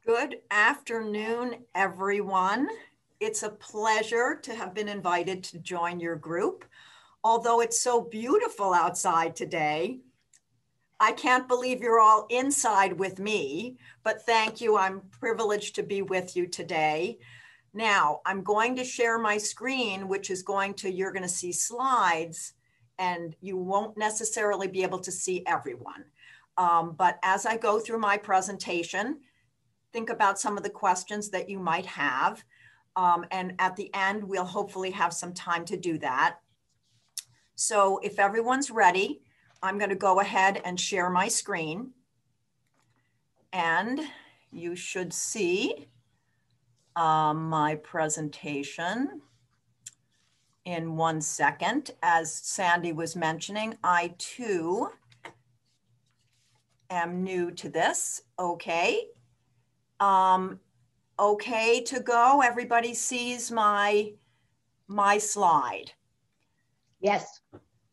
Good afternoon, everyone. It's a pleasure to have been invited to join your group. Although it's so beautiful outside today, I can't believe you're all inside with me, but thank you. I'm privileged to be with you today. Now, I'm going to share my screen, which is you're going to see slides, and you won't necessarily be able to see everyone. But as I go through my presentation, think about some of the questions that you might have. And at the end, we'll hopefully have some time to do that. So if everyone's ready, I'm going to go ahead and share my screen. And you should see my presentation in 1 second. As Sandy was mentioning, I too am new to this. Okay. Okay to go. Everybody sees my slide. Yes.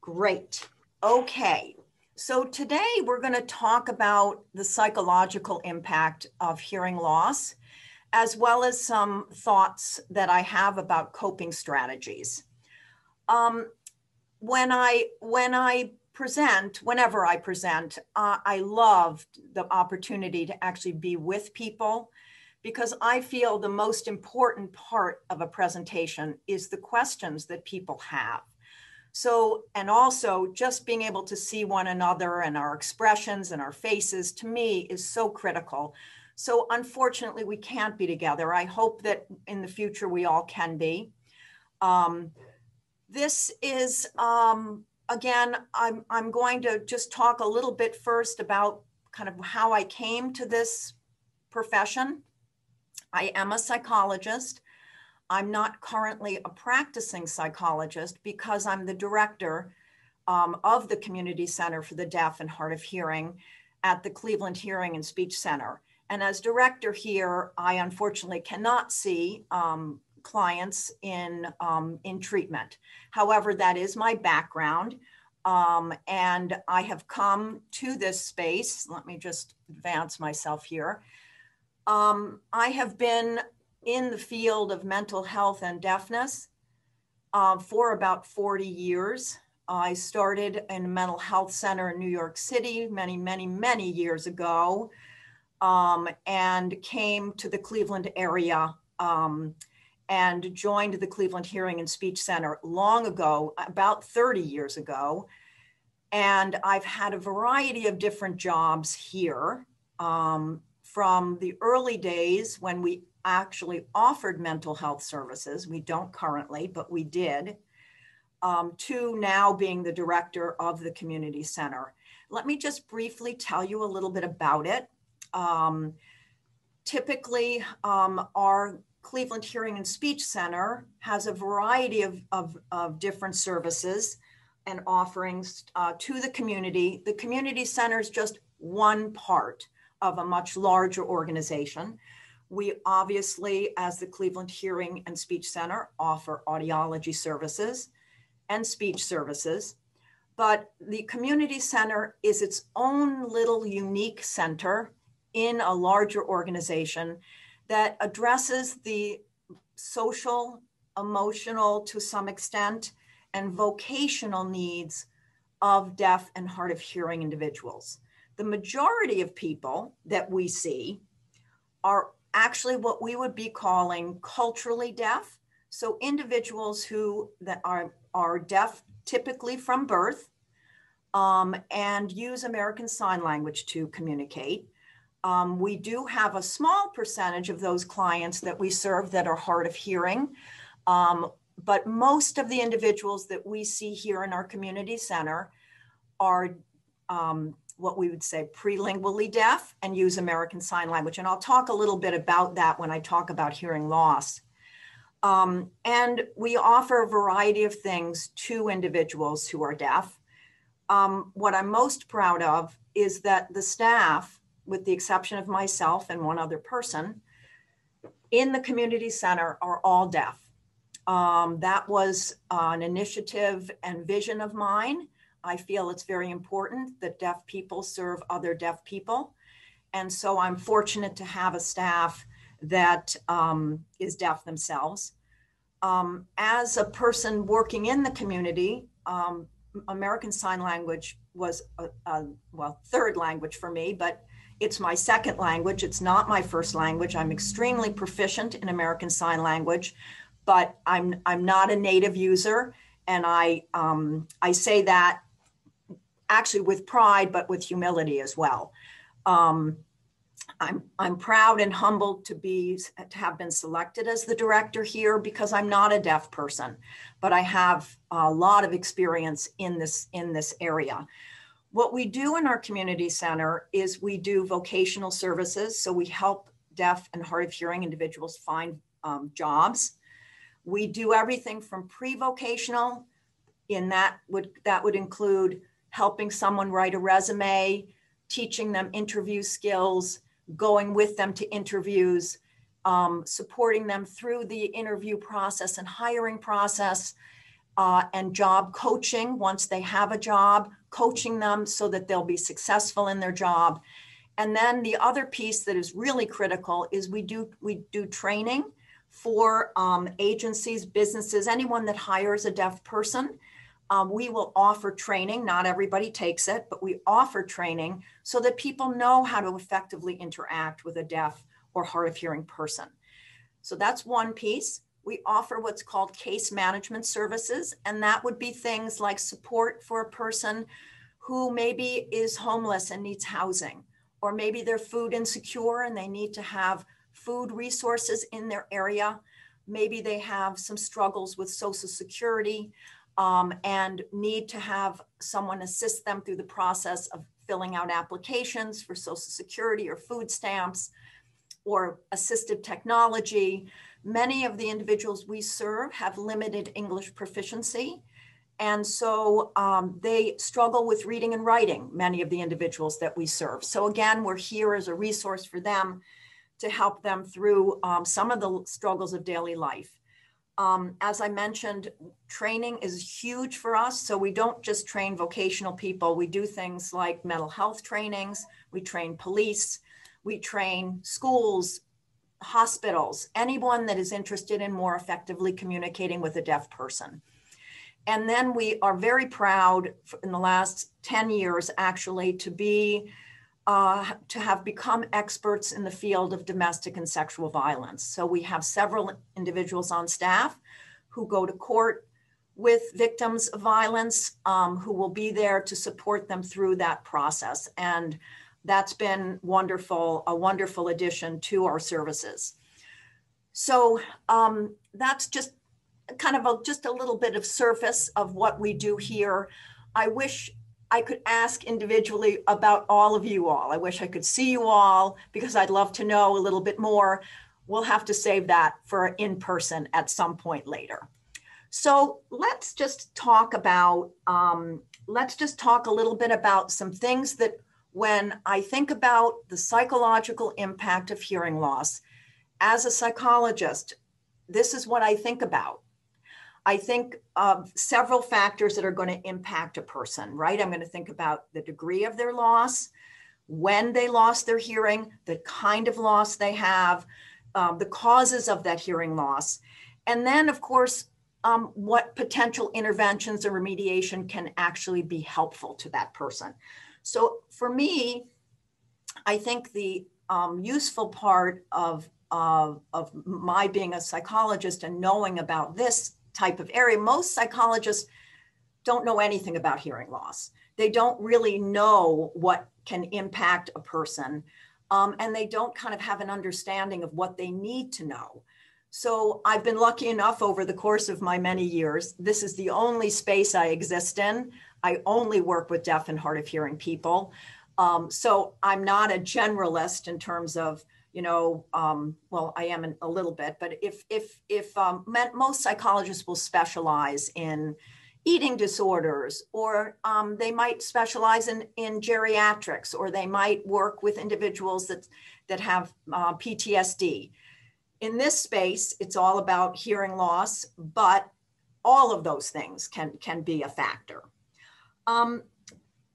Great. Okay. So today we're going to talk about the psychological impact of hearing loss, as well as some thoughts that I have about coping strategies. Whenever I present, I love the opportunity to actually be with people, because I feel the most important part of a presentation is the questions that people have. So, and also just being able to see one another and our expressions and our faces, to me, is so critical. So unfortunately, we can't be together. I hope that in the future we all can be. This is, again, I'm going to just talk a little bit first about kind of how I came to this profession. I am a psychologist. I'm not currently a practicing psychologist because I'm the director of the Community Center for the Deaf and Hard of Hearing at the Cleveland Hearing and Speech Center. And as director here, I unfortunately cannot see clients in treatment. However, that is my background. And I have come to this space. Let me just advance myself here. I have been in the field of mental health and deafness for about 40 years. I started in a mental health center in New York City many years ago, and came to the Cleveland area and joined the Cleveland Hearing and Speech Center long ago, about 30 years ago. And I've had a variety of different jobs here, from the early days when we actually offered mental health services. We don't currently, but we did, to now being the director of the community center. Let me just briefly tell you a little bit about it. Typically, our Cleveland Hearing and Speech Center has a variety of different services and offerings to the community. The community center is just one part of a much larger organization. We obviously, as the Cleveland Hearing and Speech Center, offer audiology services and speech services, but the community center is its own little unique center in a larger organization that addresses the social, emotional, to some extent, and vocational needs of deaf and hard of hearing individuals. The majority of people that we see are actually what we would be calling culturally deaf. So individuals who that are deaf typically from birth, and use American Sign Language to communicate. We do have a small percentage of those clients that we serve that are hard of hearing, but most of the individuals that we see here in our community center are what we would say prelingually deaf and use American Sign Language. And I'll talk a little bit about that when I talk about hearing loss. And we offer a variety of things to individuals who are deaf. What I'm most proud of is that the staff, with the exception of myself and one other person, in the community center are all deaf. That was an initiative and vision of mine. I feel it's very important that deaf people serve other deaf people. And so I'm fortunate to have a staff that is deaf themselves. As a person working in the community, American Sign Language was well, third language for me, but it's my second language. It's not my first language. I'm extremely proficient in American Sign Language, but I'm not a native user, and I say that actually with pride, but with humility as well. I'm proud and humbled to have been selected as the director here, because I'm not a deaf person, but I have a lot of experience in this area. What we do in our community center is we do vocational services. So we help deaf and hard of hearing individuals find jobs. We do everything from pre-vocational, that would include helping someone write a resume, teaching them interview skills, going with them to interviews, supporting them through the interview process and hiring process, and job coaching once they have a job, coaching them so that they'll be successful in their job. And then the other piece that is really critical is we do training for agencies, businesses, anyone that hires a deaf person. We will offer training. Not everybody takes it, but we offer training so that people know how to effectively interact with a deaf or hard of hearing person. So that's one piece. We offer what's called case management services, and that would be things like support for a person who maybe is homeless and needs housing, or maybe they're food insecure and they need to have food resources in their area. Maybe they have some struggles with Social Security, and need to have someone assist them through the process of filling out applications for Social Security or food stamps or assistive technology. Many of the individuals we serve have limited English proficiency. And so they struggle with reading and writing, many of the individuals that we serve. So again, we're here as a resource for them to help them through some of the struggles of daily life. As I mentioned, training is huge for us. So we don't just train vocational people. We do things like mental health trainings. We train police. We train schools, hospitals, anyone that is interested in more effectively communicating with a deaf person. And then we are very proud in the last 10 years, actually, to have become experts in the field of domestic and sexual violence. So we have several individuals on staff who go to court with victims of violence, who will be there to support them through that process. And that's been wonderful, a wonderful addition to our services. So that's just kind of just a little bit of surface of what we do here. I wish I could ask individually about all of you all. I wish I could see you all, because I'd love to know a little bit more. We'll have to save that for in person at some point later. So let's just talk about, a little bit about some things that when I think about the psychological impact of hearing loss, as a psychologist, this is what I think about. I think of several factors that are going to impact a person, right? I'm going to think about the degree of their loss, when they lost their hearing, the kind of loss they have, the causes of that hearing loss, and then, of course, what potential interventions or remediation can actually be helpful to that person. So for me, I think the useful part of my being a psychologist and knowing about this type of area, most psychologists don't know anything about hearing loss. They don't really know what can impact a person, and they don't kind of have an understanding of what they need to know. So I've been lucky enough over the course of my many years, this is the only space I exist in. I only work with deaf and hard of hearing people. So I'm not a generalist in terms of, well, I am a little bit, but most psychologists will specialize in eating disorders, or they might specialize in geriatrics, or they might work with individuals that have PTSD. In this space, it's all about hearing loss, but all of those things can be a factor.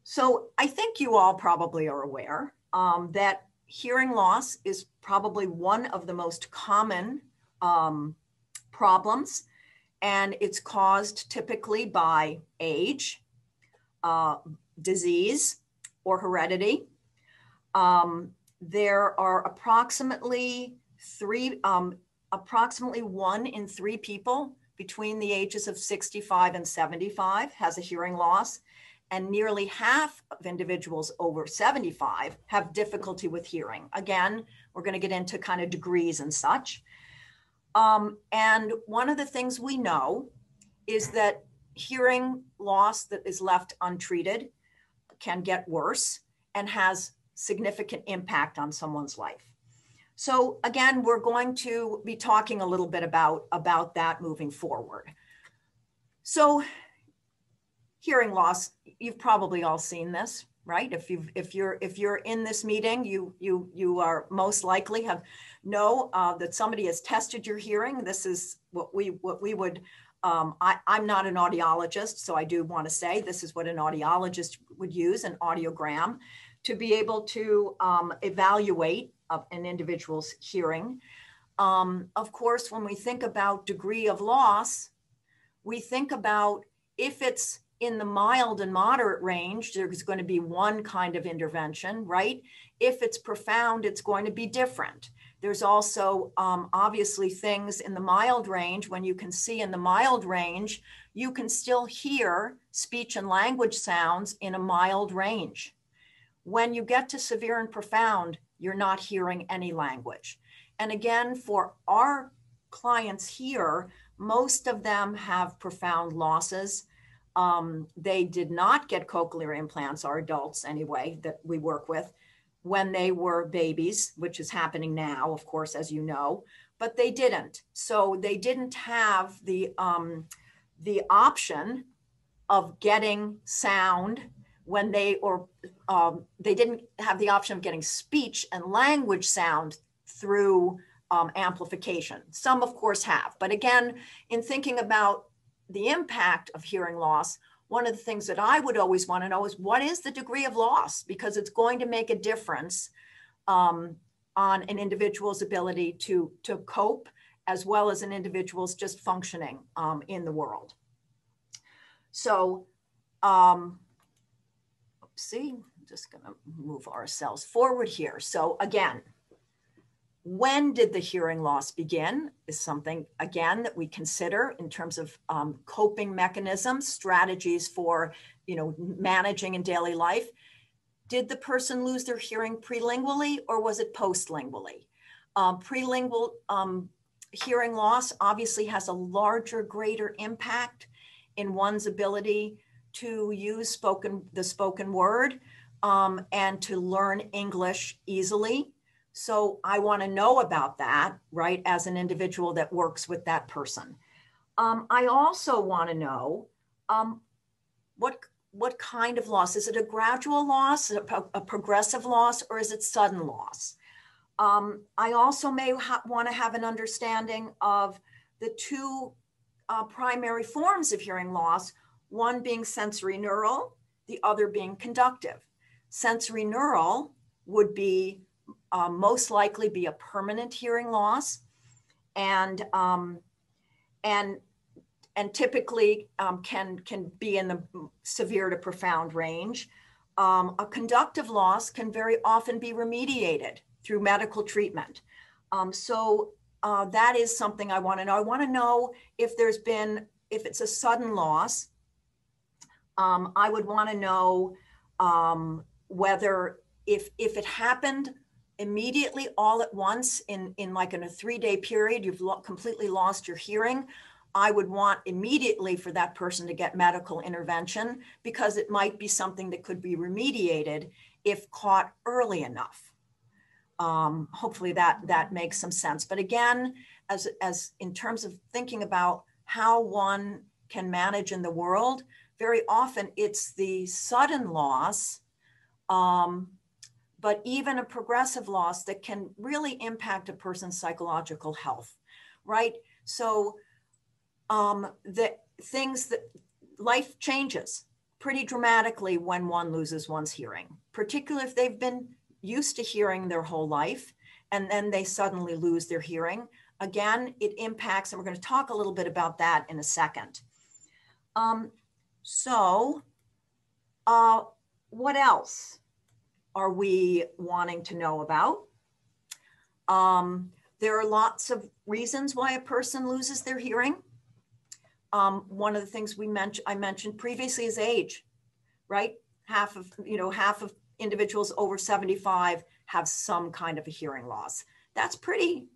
So I think you all probably are aware that hearing loss is probably one of the most common problems, and it's caused typically by age, disease, or heredity. There are approximately 1 in 3 people between the ages of 65 and 75 has a hearing loss, and nearly half of individuals over 75 have difficulty with hearing. Again, we're going to get into kind of degrees and such. And one of the things we know is that hearing loss that is left untreated can get worse and has significant impact on someone's life. So again, we're going to be talking a little bit about that moving forward. So hearing loss, you've probably all seen this, right? If you're in this meeting, you are most likely know that somebody has tested your hearing. This is what we would. I'm not an audiologist, so I do want to say this is what an audiologist would use, an audiogram, to be able to evaluate an individual's hearing. Of course, when we think about degree of loss, we think about if it's in the mild and moderate range, there's going to be one kind of intervention, right? If it's profound, it's going to be different. There's also obviously things in the mild range. When you can see in the mild range, you can still hear speech and language sounds in a mild range. When you get to severe and profound, you're not hearing any language. And again, for our clients here, most of them have profound losses. They did not get cochlear implants, our adults anyway, that we work with, when they were babies, which is happening now, of course, as you know, but they didn't. So they didn't have the option of getting sound when they didn't have the option of getting speech and language sound through amplification. Some, of course, have. But again, in thinking about the impact of hearing loss, one of the things that I would always want to know is what is the degree of loss? Because it's going to make a difference on an individual's ability to cope, as well as an individual's just functioning in the world. So, see, I'm just going to move ourselves forward here. So again, when did the hearing loss begin is something, again, that we consider in terms of coping mechanisms, strategies for, managing in daily life. Did the person lose their hearing prelingually or was it postlingually? Prelingual hearing loss obviously has a larger, greater impact in one's ability to use the spoken word and to learn English easily. So I want to know about that, right, as an individual that works with that person. I also want to know what kind of loss. Is it a gradual loss, a progressive loss, or is it sudden loss? I also may want to have an understanding of the two primary forms of hearing loss, one being sensory neural, the other being conductive. Sensory neural would be most likely be a permanent hearing loss, and typically can be in the severe to profound range. A conductive loss can very often be remediated through medical treatment. So that is something I want to know. I want to know if it's a sudden loss. I would want to know whether if it happened immediately all at once in a 3-day period, you've completely lost your hearing. I would want immediately for that person to get medical intervention because it might be something that could be remediated if caught early enough. Hopefully that makes some sense. But again, as in terms of thinking about how one can manage in the world, very often it's the sudden loss, but even a progressive loss that can really impact a person's psychological health, right? So the things that life changes pretty dramatically when one loses one's hearing, particularly if they've been used to hearing their whole life, and then they suddenly lose their hearing. Again, it impacts, and we're going to talk a little bit about that in a second. What else are we wanting to know about? There are lots of reasons why a person loses their hearing. One of the things I mentioned previously is age, right? Half of individuals over 75 have some kind of a hearing loss. That's pretty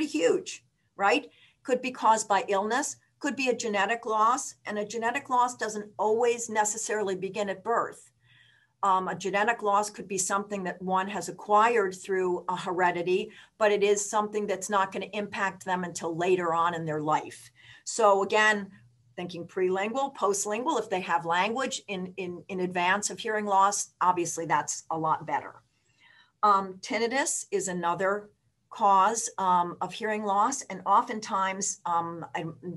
huge, right? Could be caused by illness, could be a genetic loss, and a genetic loss doesn't always necessarily begin at birth. A genetic loss could be something that one has acquired through a heredity, but it is something that's not going to impact them until later on in their life. So again, thinking prelingual, postlingual, if they have language in advance of hearing loss, obviously that's a lot better. Tinnitus is another cause of hearing loss. And oftentimes, I'm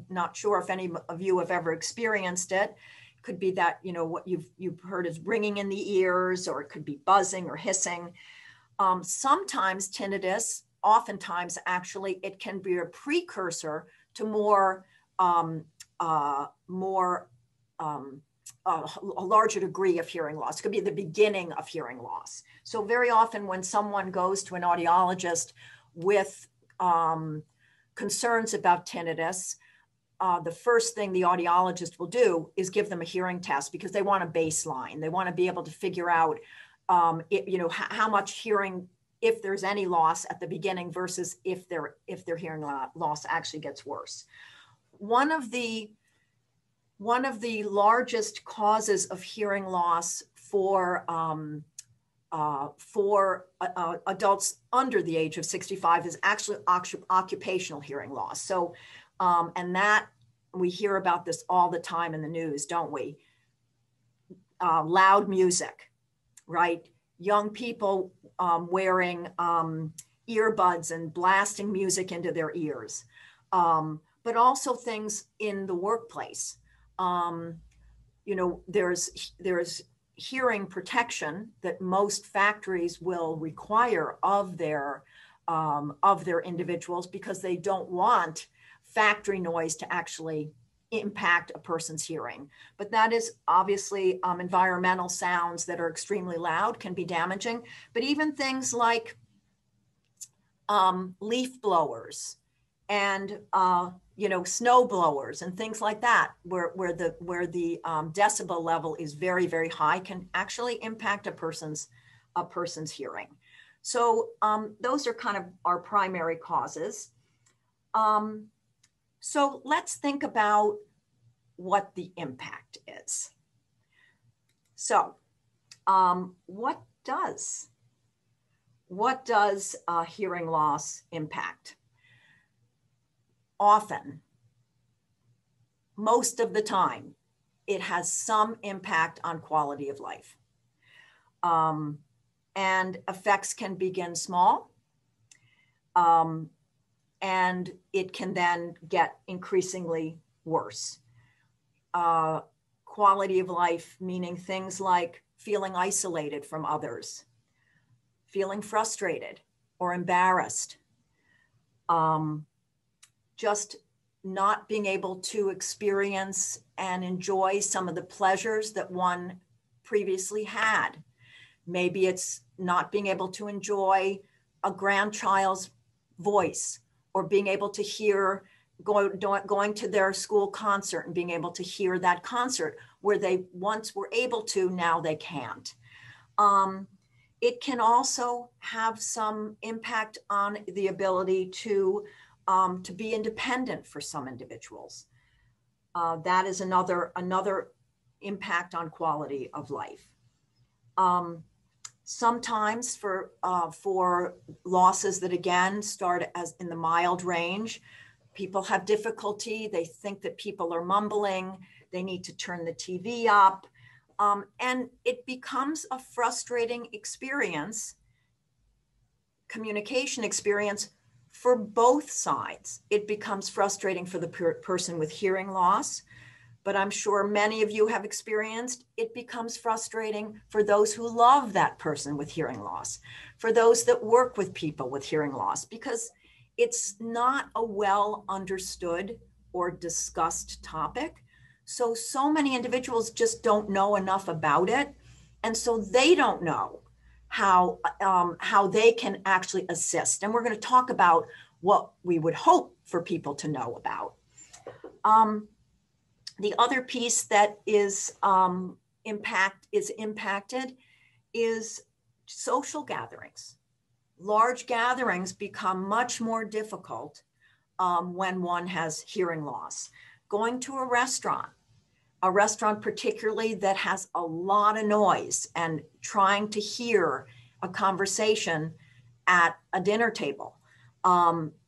not sure if any of you have ever experienced it. It could be that, what you've heard is ringing in the ears, or it could be buzzing or hissing. Sometimes tinnitus, oftentimes actually, it can be a precursor to a larger degree of hearing loss. It could be the beginning of hearing loss. So very often when someone goes to an audiologist with concerns about tinnitus, the first thing the audiologist will do is give them a hearing test, because they want a baseline. They want to be able to figure out, how much hearing, if there's any loss at the beginning versus if their hearing loss actually gets worse. One of the largest causes of hearing loss for adults under the age of 65 is actually occupational hearing loss. So, and that we hear about this all the time in the news, don't we? Loud music, right? Young people wearing earbuds and blasting music into their ears, but also things in the workplace. There's hearing protection that most factories will require of their individuals, because they don't want factory noise to actually impact a person's hearing. But that is obviously environmental sounds that are extremely loud can be damaging. But even things like leaf blowers and snow blowers and things like that, where the decibel level is very, very high, can actually impact a person's hearing. So those are kind of our primary causes. So let's think about what the impact is. So what does hearing loss impact? Often, most of the time, it has some impact on quality of life. And effects can begin small, and it can then get increasingly worse. Quality of life, meaning things like feeling isolated from others, feeling frustrated or embarrassed, just not being able to experience and enjoy some of the pleasures that one previously had. Maybe it's not being able to enjoy a grandchild's voice, or being able to hear, going to their school concert and being able to hear that concert where they once were able to, now they can't. It can also have some impact on the ability to be independent for some individuals. That is another impact on quality of life. Sometimes for losses that again start as in the mild range, people have difficulty. They think that people are mumbling. They need to turn the TV up. And it becomes a frustrating experience, communication experience for both sides. It becomes frustrating for the person with hearing loss, but I'm sure many of you have experienced, it becomes frustrating for those who love that person with hearing loss, for those that work with people with hearing loss, because it's not a well understood or discussed topic. So many individuals just don't know enough about it. And so they don't know how they can actually assist. And we're going to talk about what we would hope for people to know about. The other piece that is impacted is social gatherings. Large gatherings become much more difficult when one has hearing loss. Going to a restaurant particularly that has a lot of noise, and trying to hear a conversation at a dinner table.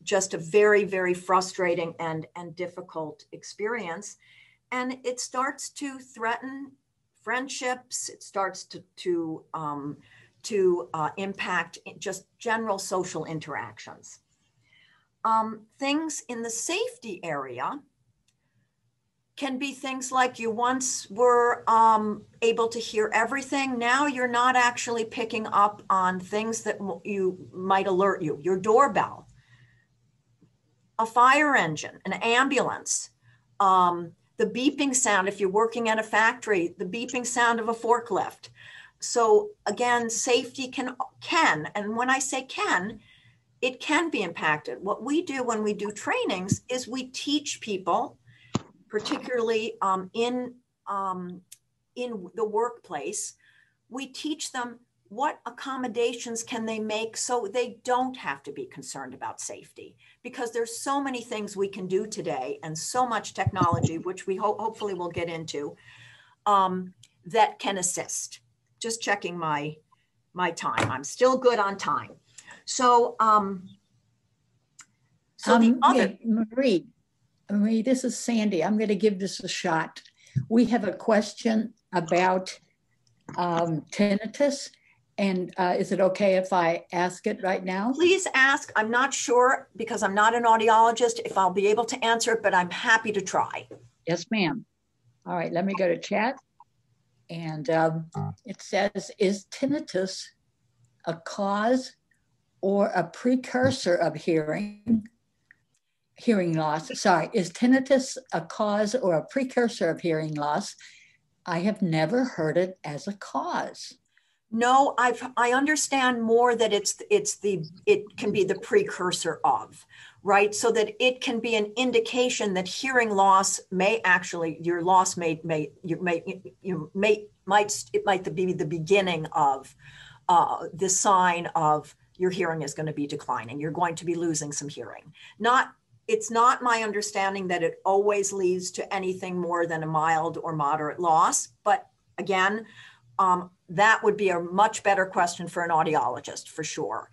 Just a very, very frustrating and difficult experience. And it starts to threaten friendships. It starts to impact just general social interactions. Things in the safety area can be things like you once were able to hear everything. Now you're not actually picking up on things that you might alert you. Your doorbell, a fire engine, an ambulance, the beeping sound if you're working at a factory, the beeping sound of a forklift. So again, safety can, and when I say can, it can be impacted. What we do when we do trainings is we teach people, particularly in the workplace, we teach them what accommodations can they make so they don't have to be concerned about safety, because there's so many things we can do today and so much technology, which we hopefully will get into, that can assist. Just checking my time. I'm still good on time. So, the other, Marie, this is Sandy. I'm going to give this a shot. We have a question about tinnitus. And is it okay if I ask it right now? Please ask. I'm not sure, because I'm not an audiologist, if I'll be able to answer it, but I'm happy to try. Yes, ma'am. All right, let me go to chat. And it says, is tinnitus a cause or a precursor of hearing loss? Sorry, is tinnitus a cause or a precursor of hearing loss? I have never heard it as a cause. No, I understand more that it can be the precursor of, right? So that it can be an indication that hearing loss may actually, your loss might be the beginning of the sign of your hearing is going to be declining. You're going to be losing some hearing. It's not my understanding that it always leads to anything more than a mild or moderate loss. But again, that would be a much better question for an audiologist, for sure.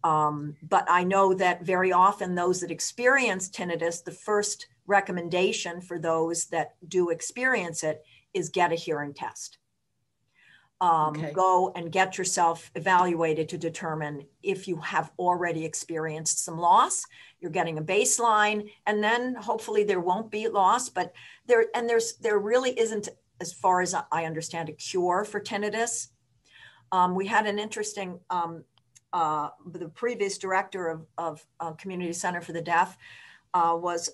But I know that very often those that experience tinnitus, the first recommendation for those that do experience it is get a hearing test. Go and get yourself evaluated to determine if you have already experienced some loss. You're getting a baseline, and then hopefully there won't be loss, but there really isn't, as far as I understand, a cure for tinnitus. We had an interesting, the previous director of Community Center for the Deaf was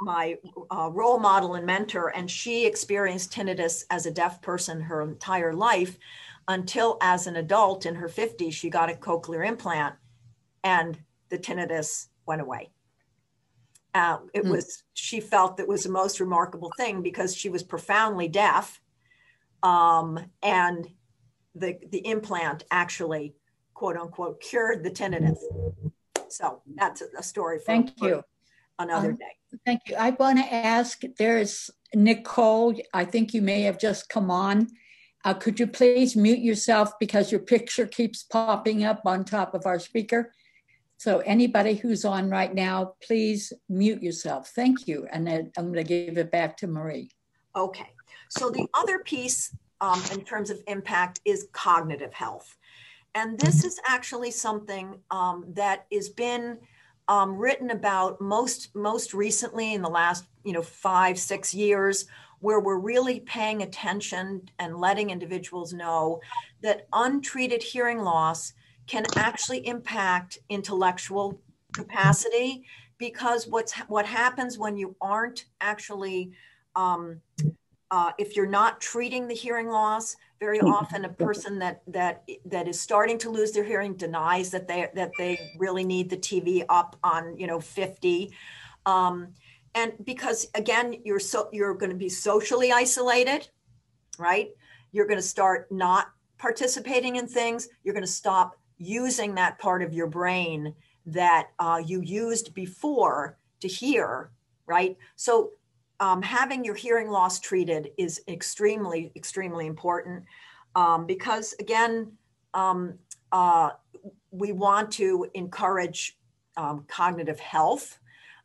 my role model and mentor, and she experienced tinnitus as a deaf person her entire life until, as an adult in her 50s, she got a cochlear implant and the tinnitus went away. She felt that was the most remarkable thing, because she was profoundly deaf, and the implant actually, quote unquote, cured the tinnitus. So that's a story for another day. Thank you. I want to ask, there's Nicole, I think you may have just come on. Could you please mute yourself, because your picture keeps popping up on top of our speaker? So anybody who's on right now, please mute yourself. Thank you. And then I'm going to give it back to Marie. Okay. So the other piece in terms of impact is cognitive health. And this is actually something that has been written about most recently in the last 5-6 years, where we're really paying attention and letting individuals know that untreated hearing loss can actually impact intellectual capacity, because what happens when you aren't actually if you're not treating the hearing loss, very often a person that is starting to lose their hearing denies that they really need the TV up on 50, and because again you're going to be socially isolated, right? You're going to start not participating in things. You're going to stop using that part of your brain that you used before to hear, right? So having your hearing loss treated is extremely, extremely important, because again, we want to encourage cognitive health.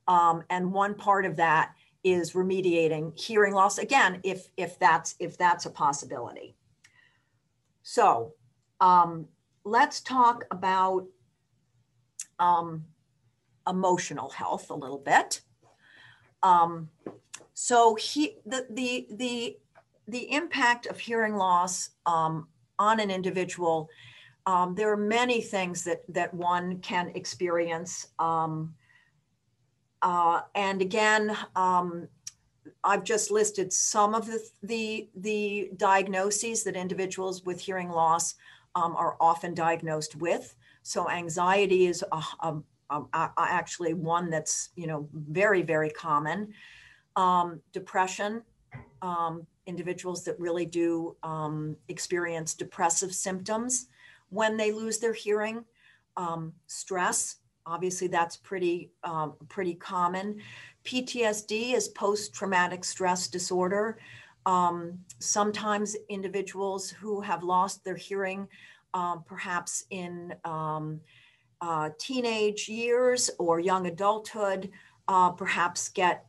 And one part of that is remediating hearing loss, again, if that's a possibility. So let's talk about emotional health a little bit. So the impact of hearing loss on an individual, there are many things that one can experience. And again, I've just listed some of the diagnoses that individuals with hearing loss are often diagnosed with. So anxiety is actually one that's very, very common. Depression, individuals that really do experience depressive symptoms when they lose their hearing. Stress, obviously that's pretty common. PTSD is post-traumatic stress disorder. Sometimes individuals who have lost their hearing, perhaps in teenage years or young adulthood, perhaps get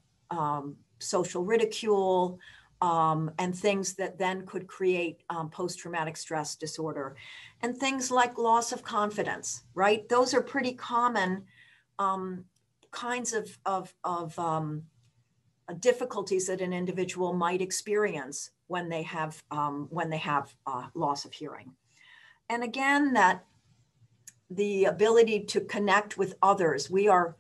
social ridicule, and things that then could create post-traumatic stress disorder. And things like loss of confidence, right? Those are pretty common kinds of difficulties that an individual might experience when they have loss of hearing. And again, that the ability to connect with others. We are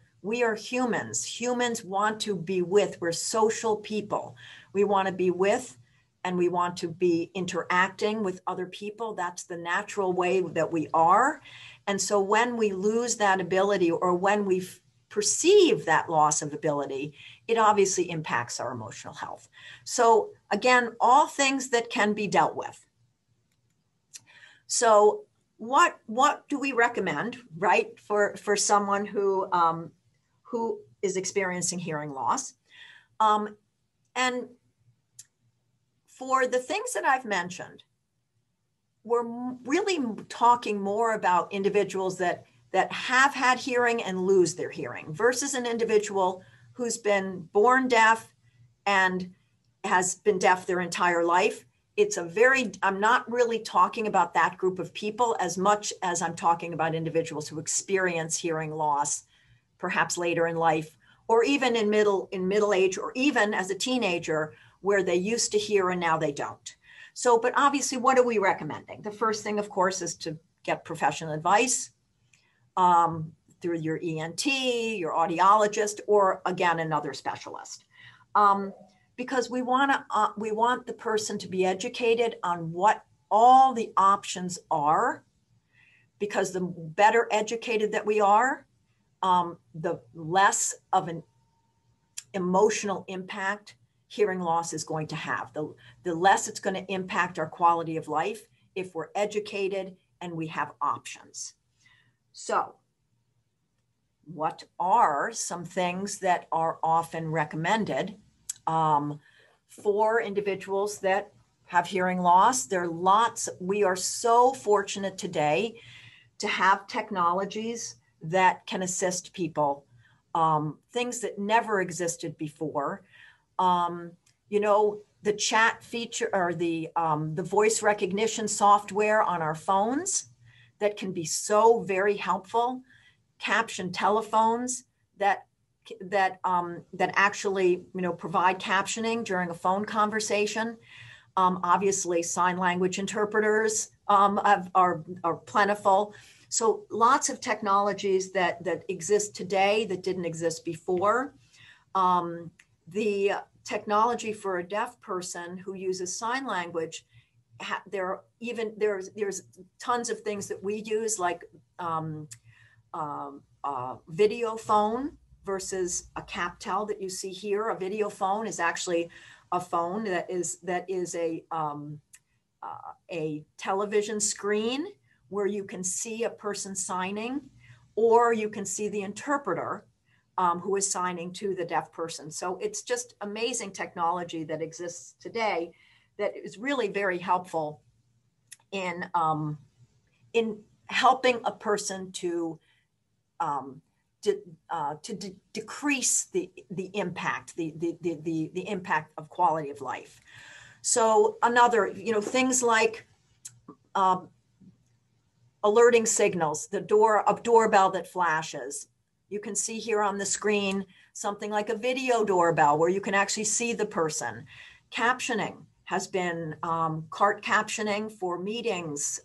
humans. Humans want to be with. We're social people. We want to be with, and we want to be interacting with other people. That's the natural way that we are. And so when we lose that ability, or when we perceive that loss of ability, it obviously impacts our emotional health. So again, all things that can be dealt with. So what do we recommend, right, for someone who is experiencing hearing loss? And for the things that I've mentioned, we're really talking more about individuals that have had hearing and lose their hearing versus an individual who's been born deaf and has been deaf their entire life. I'm not really talking about that group of people as much as I'm talking about individuals who experience hearing loss, perhaps later in life, or even in middle age, or even as a teenager where they used to hear and now they don't. So, but obviously, what are we recommending? The first thing, of course, is to get professional advice through your ENT, your audiologist, or again, another specialist. Because we want the person to be educated on what all the options are, because the better educated that we are, the less of an emotional impact hearing loss is going to have. The less it's going to impact our quality of life if we're educated and we have options. So, what are some things that are often recommended for individuals that have hearing loss? There are lots. We are so fortunate today to have technologies that can assist people, things that never existed before. The chat feature, or the voice recognition software on our phones that can be so very helpful, caption telephones that actually, provide captioning during a phone conversation. Obviously, sign language interpreters are plentiful. So lots of technologies that exist today that didn't exist before. The technology for a deaf person who uses sign language, there's tons of things that we use, like video phone versus a CapTel that you see here. A video phone is actually a phone that is a television screen where you can see a person signing, or you can see the interpreter who is signing to the deaf person. So it's just amazing technology that exists today that is really very helpful in helping a person to decrease the impact, the impact of quality of life. So things like alerting signals, a doorbell that flashes. You can see here on the screen something like a video doorbell where you can actually see the person. Captioning has been cart captioning for meetings.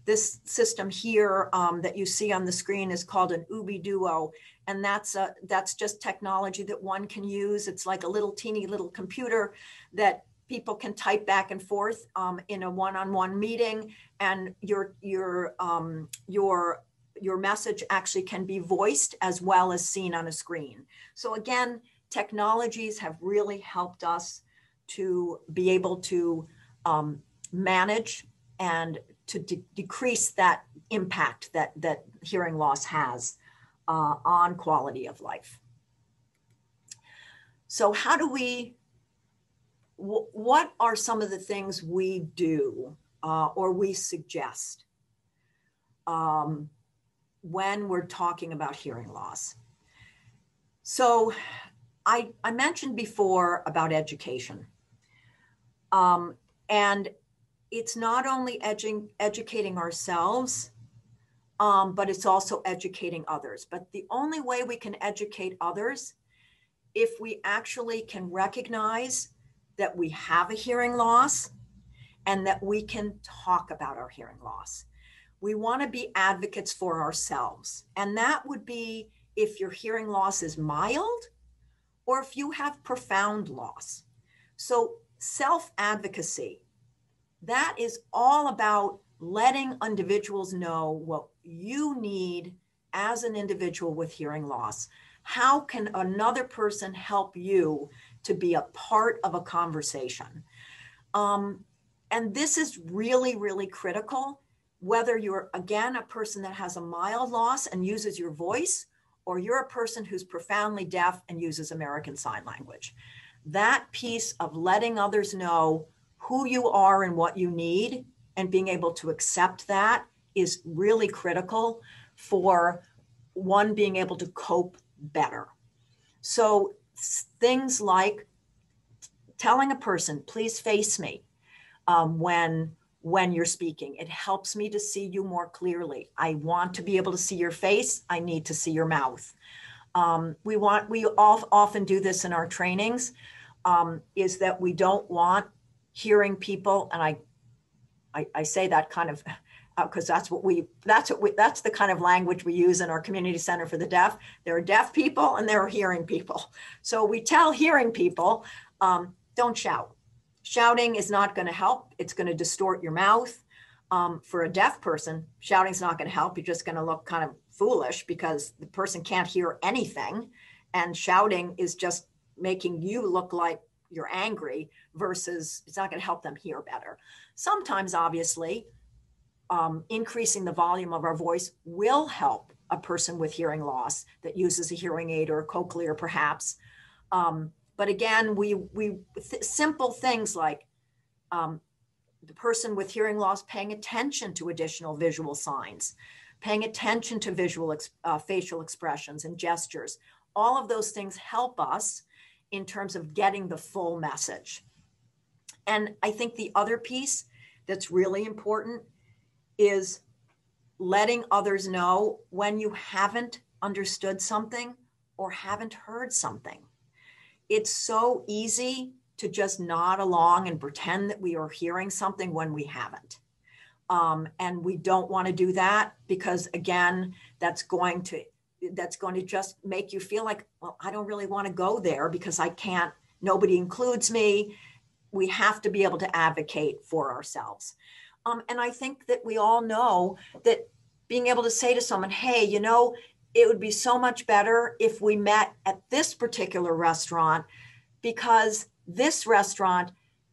This system here that you see on the screen is called an Ubi Duo, and that's just technology that one can use. It's like a teeny little computer that people can type back and forth in a one-on-one meeting, and your message actually can be voiced as well as seen on a screen. So again, technologies have really helped us to be able to manage and to decrease that impact that hearing loss has on quality of life. So what are some of the things we do or we suggest when we're talking about hearing loss? So I mentioned before about education. And it's not only educating ourselves, but it's also educating others. But the only way we can educate others, if we actually can recognize that we have a hearing loss and that we can talk about our hearing loss. We want to be advocates for ourselves. And that would be if your hearing loss is mild or if you have profound loss. So self-advocacy, that is all about letting individuals know what you need as an individual with hearing loss. How can another person help you to be a part of a conversation? And this is really, really critical, whether you're, again, a person that has a mild loss and uses your voice, or you're a person who's profoundly deaf and uses American Sign Language. That piece of letting others know who you are and what you need and being able to accept that is really critical for one being able to cope better. So things like telling a person, please face me when you're speaking. It helps me to see you more clearly. I want to be able to see your face. I need to see your mouth. We often do this in our trainings, is that we don't want hearing people, and I say that kind of because that's the kind of language we use in our community center for the deaf. There are deaf people and there are hearing people. So we tell hearing people, don't shout. Shouting is not going to help. It's going to distort your mouth. For a deaf person, shouting is not going to help. You're just going to look kind of foolish because the person can't hear anything. And shouting is just making you look like you're angry versus it's not going to help them hear better. Sometimes, obviously, increasing the volume of our voice will help a person with hearing loss that uses a hearing aid or a Cochlear, perhaps. But again, simple things like the person with hearing loss paying attention to additional visual signs, paying attention to facial expressions and gestures. All of those things help us in terms of getting the full message. And I think the other piece that's really important is letting others know when you haven't understood something or haven't heard something. It's so easy to just nod along and pretend that we are hearing something when we haven't. And we don't want to do that because, again, that's going to just make you feel like, well, I don't really want to go there because I can't, nobody includes me. We have to be able to advocate for ourselves. And I think that we all know that being able to say to someone, hey, you know, it would be so much better if we met at this particular restaurant because this restaurant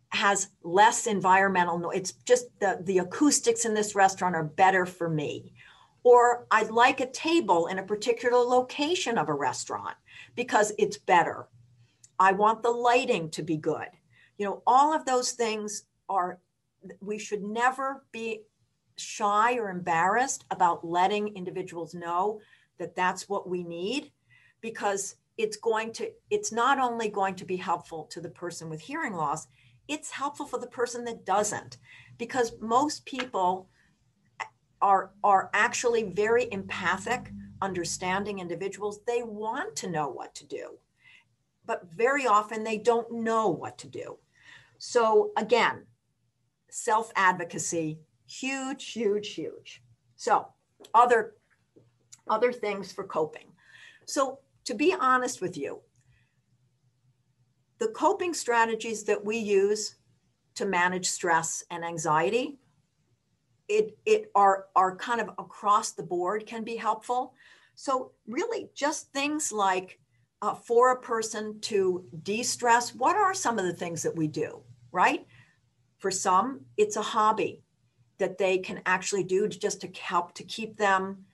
has less environmental noise. It's just the acoustics in this restaurant are better for me. Or I'd like a table in a particular location of a restaurant because it's better. I want the lighting to be good. You know, all of those things are, we should never be shy or embarrassed about letting individuals know that that's what we need, because it's not only going to be helpful to the person with hearing loss, it's helpful for the person that doesn't, because most people are actually very empathic, understanding individuals. They want to know what to do, but very often they don't know what to do. So again, self-advocacy, huge, huge, huge. So other things for coping. So to be honest with you, the coping strategies that we use to manage stress and anxiety, it are kind of across the board, can be helpful. So really just things like for a person to de-stress, what are some of the things that we do, right? For some, it's a hobby that they can actually do just to help to keep them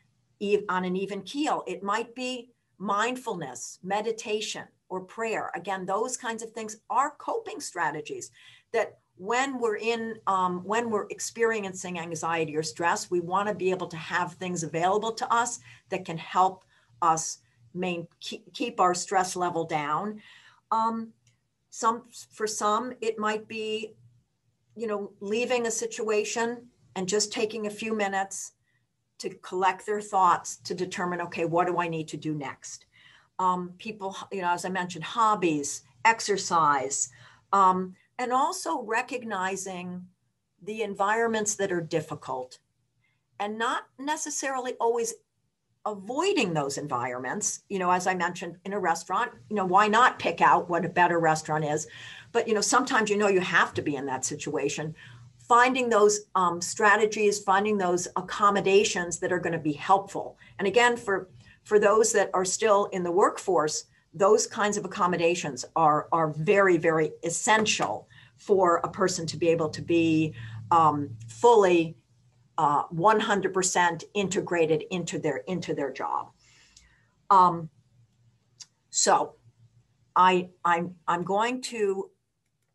on an even keel. It might be mindfulness, meditation, or prayer. Again, those kinds of things are coping strategies that when we're experiencing anxiety or stress, we want to be able to have things available to us that can help us keep our stress level down. For some, it might be, you know, leaving a situation and just taking a few minutes to collect their thoughts to determine, okay, what do I need to do next? People, you know, as I mentioned, hobbies, exercise, and also recognizing the environments that are difficult and not necessarily always avoiding those environments. You know, as I mentioned, in a restaurant, you know, why not pick out what a better restaurant is? But, you know, sometimes, you know, you have to be in that situation. Finding those strategies, finding those accommodations that are going to be helpful. And again, for those that are still in the workforce, those kinds of accommodations are very, very essential for a person to be able to be fully 100% integrated into their job. So I'm going to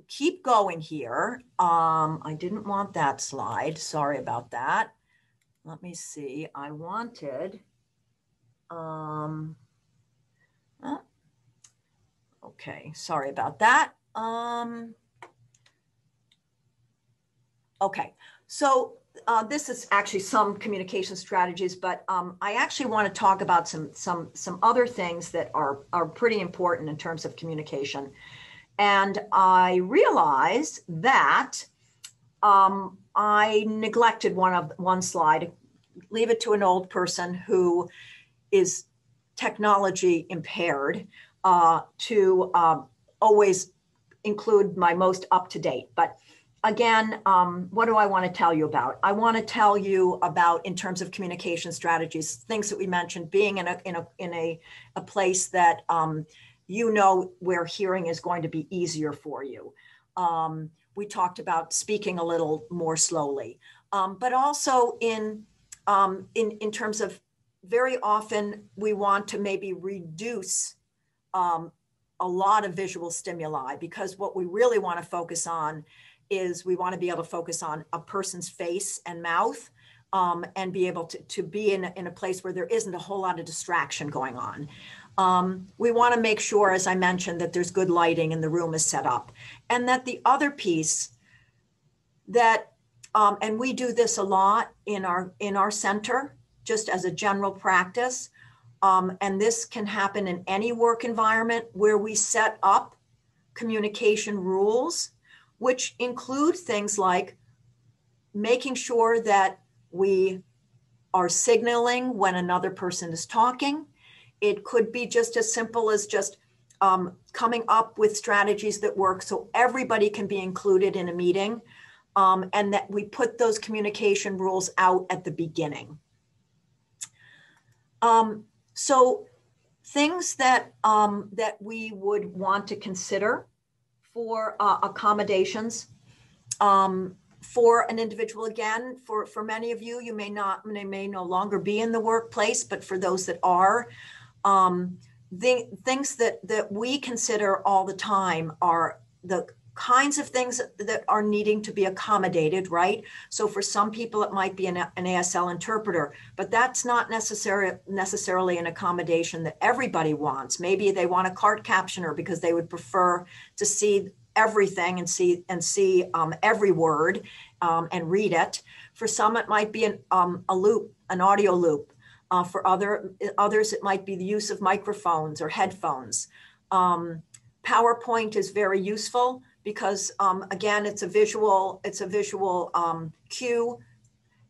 keep going here. I didn't want that slide. Sorry about that. Let me see. I wanted, okay, sorry about that. Okay, so this is actually some communication strategies, but I actually want to talk about some other things that are pretty important in terms of communication. And I realized that I neglected one slide. Leave it to an old person who is technology impaired to always include my most up-to-date. But again, what do I want to tell you about? I want to tell you about, in terms of communication strategies, things that we mentioned, being in a place that you know where hearing is going to be easier for you. We talked about speaking a little more slowly, but also in terms of, very often we want to maybe reduce a lot of visual stimuli, because what we really want to focus on is we want to be able to focus on a person's face and mouth, and be able to be in a place where there isn't a whole lot of distraction going on. We want to make sure, as I mentioned, that there's good lighting and the room is set up. And that the other piece that and we do this a lot in our center, just as a general practice. And this can happen in any work environment where we set up communication rules, which include things like making sure that we are signaling when another person is talking. It could be just as simple as just coming up with strategies that work so everybody can be included in a meeting, and that we put those communication rules out at the beginning. So things that, that we would want to consider for accommodations for an individual. Again, for many of you, you may no longer be in the workplace, but for those that are, the things that we consider all the time are the kinds of things that are needing to be accommodated, right? So for some people, it might be an ASL interpreter, but that's not necessarily an accommodation that everybody wants. Maybe they want a cart captioner because they would prefer to see everything and see every word and read it. For some, it might be an audio loop. For others, it might be the use of microphones or headphones. PowerPoint is very useful because, again, it's a visual cue,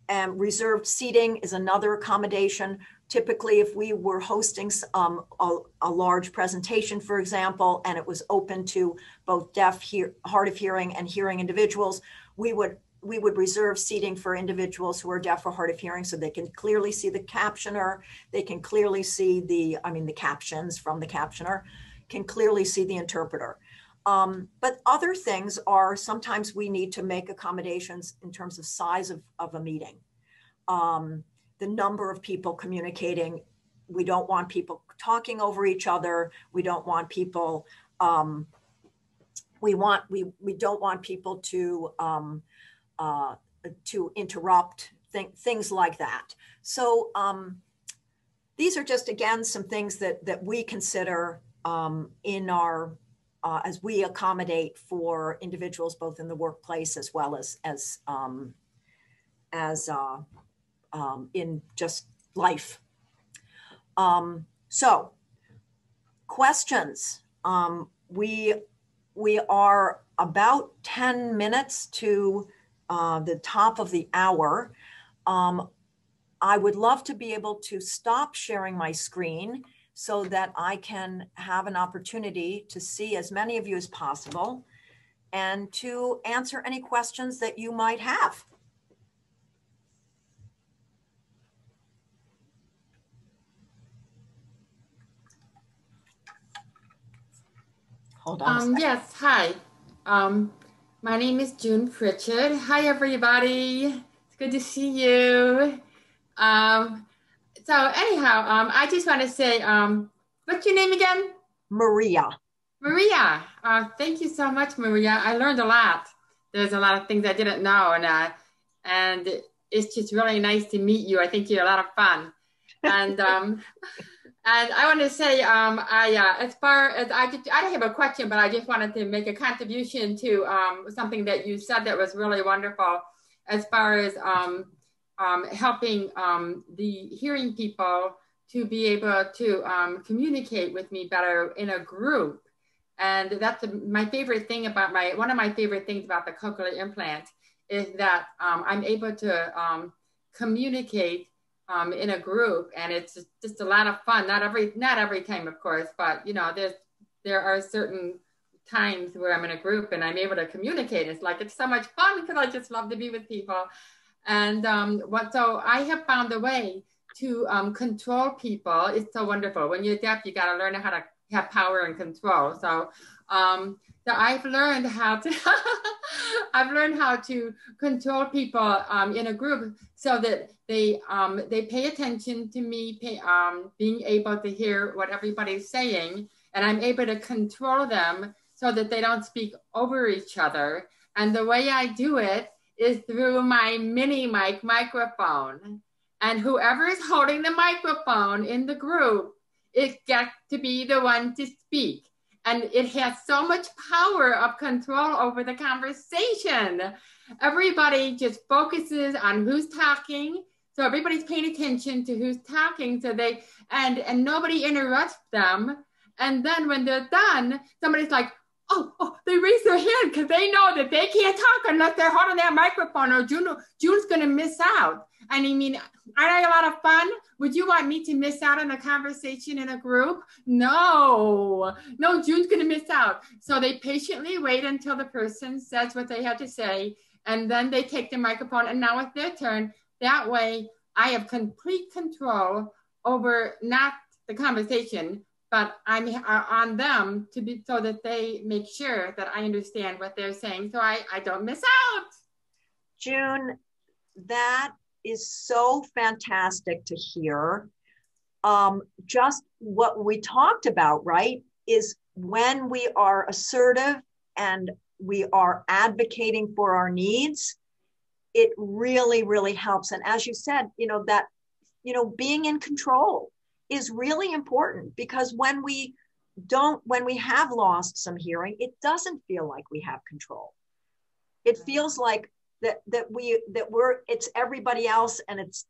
and reserved seating is another accommodation. Typically, if we were hosting a large presentation, for example, and it was open to both deaf, hard of hearing, and hearing individuals, we would reserve seating for individuals who are deaf or hard of hearing, so they can clearly see the captioner. They can clearly see the captions from the captioner, can clearly see the interpreter. But other things are sometimes we need to make accommodations in terms of size of a meeting. The number of people communicating. We don't want people talking over each other. We don't want people, we don't want people to interrupt, things like that. So these are just, again, some things that we consider in our, as we accommodate for individuals, both in the workplace as well as in just life. So questions. We are about 10 minutes to the top of the hour. I would love to be able to stop sharing my screen so that I can have an opportunity to see as many of you as possible and to answer any questions that you might have. Hold on. Yes, hi. My name is June Pritchard. Hi, everybody. It's good to see you. So anyhow, I just want to say, what's your name again? Maria. Maria. Thank you so much, Maria. I learned a lot. There's a lot of things I didn't know, and it's just really nice to meet you. I think you're a lot of fun. And and I want to say, as far as I don't have a question, but I just wanted to make a contribution to something that you said that was really wonderful, as far as helping the hearing people to be able to communicate with me better in a group. And that's my favorite thing about one of my favorite things about the cochlear implant is that I'm able to communicate in a group, and it's just a lot of fun. Not every time, of course, but you know, there are certain times where I'm in a group and I'm able to communicate. It's so much fun because I just love to be with people. And so I have found a way to control people. It's so wonderful. When you're deaf, you got to learn how to have power and control. So I've learned how to control people in a group so that they pay attention to me, being able to hear what everybody's saying, and I'm able to control them so that they don't speak over each other. And the way I do it is through my mini mic microphone. And whoever is holding the microphone in the group, it gets to be the one to speak. And it has so much power of control over the conversation. Everybody just focuses on who's talking. So everybody's paying attention to who's talking. So they, and nobody interrupts them. And then when they're done, somebody's like, oh, they raise their hand because they know that they can't talk unless they're holding that microphone, or June's going to miss out. And I mean, aren't I a lot of fun? Would you want me to miss out on a conversation in a group? No, June's going to miss out. So they patiently wait until the person says what they have to say, and then they take the microphone, and now it's their turn. That way, I have complete control over not the conversation, but I'm on them to be, so that they make sure that I understand what they're saying, so I don't miss out. June, that is so fantastic to hear. Just what we talked about, right, is when we are assertive and we are advocating for our needs, it really, really helps. And as you said, being in control is really important, because when we have lost some hearing, it doesn't feel like we have control. It feels like it's everybody else, and it's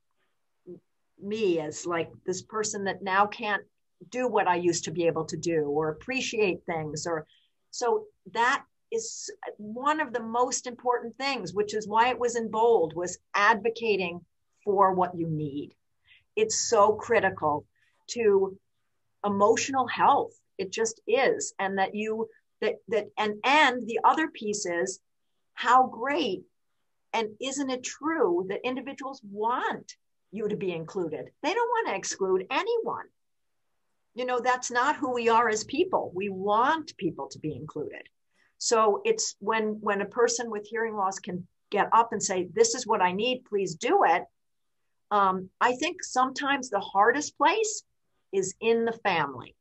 me as like this person that now can't do what I used to be able to do or appreciate things. So that is one of the most important things, which is why it was in bold, was advocating for what you need. It's so critical to emotional health. It just is. And and the other piece is how great, and isn't it true that individuals want you to be included? They don't want to exclude anyone. That's not who we are as people. We want people to be included. So it's when a person with hearing loss can get up and say, this is what I need, please do it. I think sometimes the hardest place is in the family,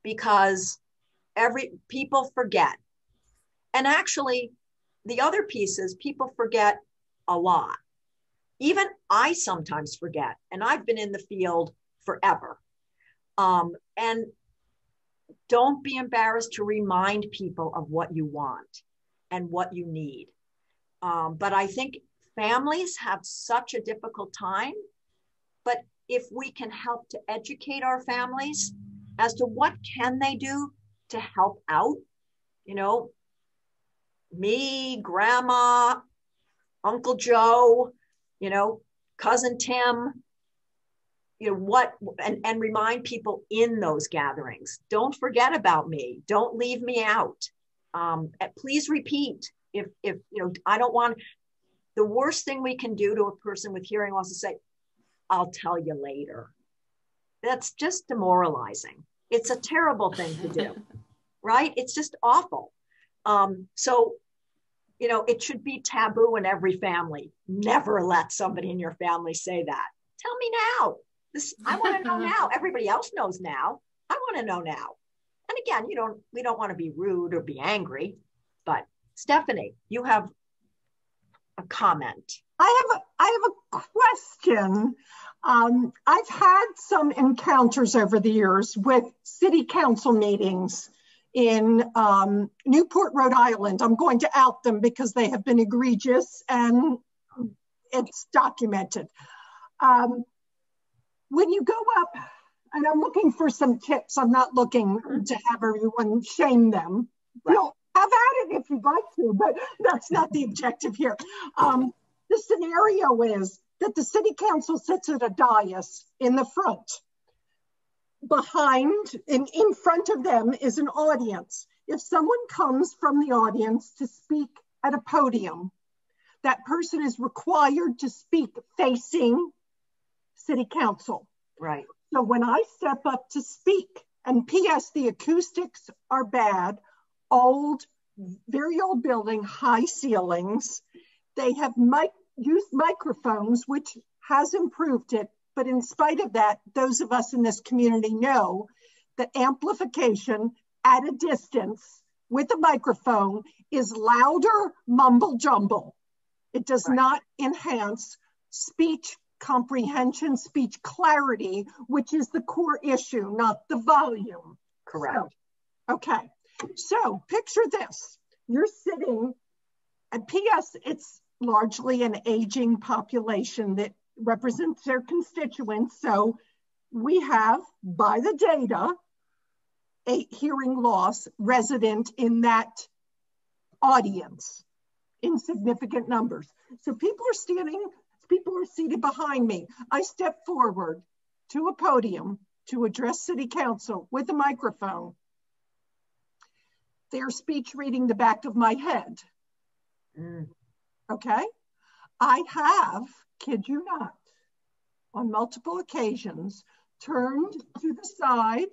because people forget. And actually, the other piece is people forget a lot. Even I sometimes forget, and I've been in the field forever. And don't be embarrassed to remind people of what you want and what you need. But I think families have such a difficult time, but if we can help to educate our families as to what can they do to help out, me, grandma, Uncle Joe, cousin Tim, and remind people in those gatherings, don't forget about me. Don't leave me out. Please repeat. If I don't want, the worst thing we can do to a person with hearing loss is say, I'll tell you later. That's just demoralizing. It's a terrible thing to do, right? It's just awful. So, it should be taboo in every family. Never let somebody in your family say that. Tell me now. I want to know now. Everybody else knows now. I want to know now. And again, we don't want to be rude or be angry, but Stephanie, you have a comment. I have a question. I've had some encounters over the years with city council meetings in Newport, Rhode Island. I'm going to out them because they have been egregious and it's documented. When you go up, and I'm looking for some tips, I'm not looking to have everyone shame them. Right. Have at it if you'd like to, but that's not the objective here. The scenario is that the city council sits at a dais in the front. Behind and in front of them is an audience. If someone comes from the audience to speak at a podium, that person is required to speak facing city council. Right. So when I step up to speak, and P.S. the acoustics are bad, very old building, high ceilings. They have used microphones, which has improved it. But in spite of that, those of us in this community know that amplification at a distance with a microphone is louder mumble jumble. It does not enhance speech comprehension, speech clarity, which is the core issue, not the volume. Correct. Okay, so picture this. You're sitting, and P.S., it's largely an aging population that represents their constituents. So we have, by the data, a hearing loss resident in that audience in significant numbers. So people are seated behind me. I step forward to a podium to address City Council with a microphone. They're speech reading the back of my head. Okay? I have, kid you not, on multiple occasions, turned to the side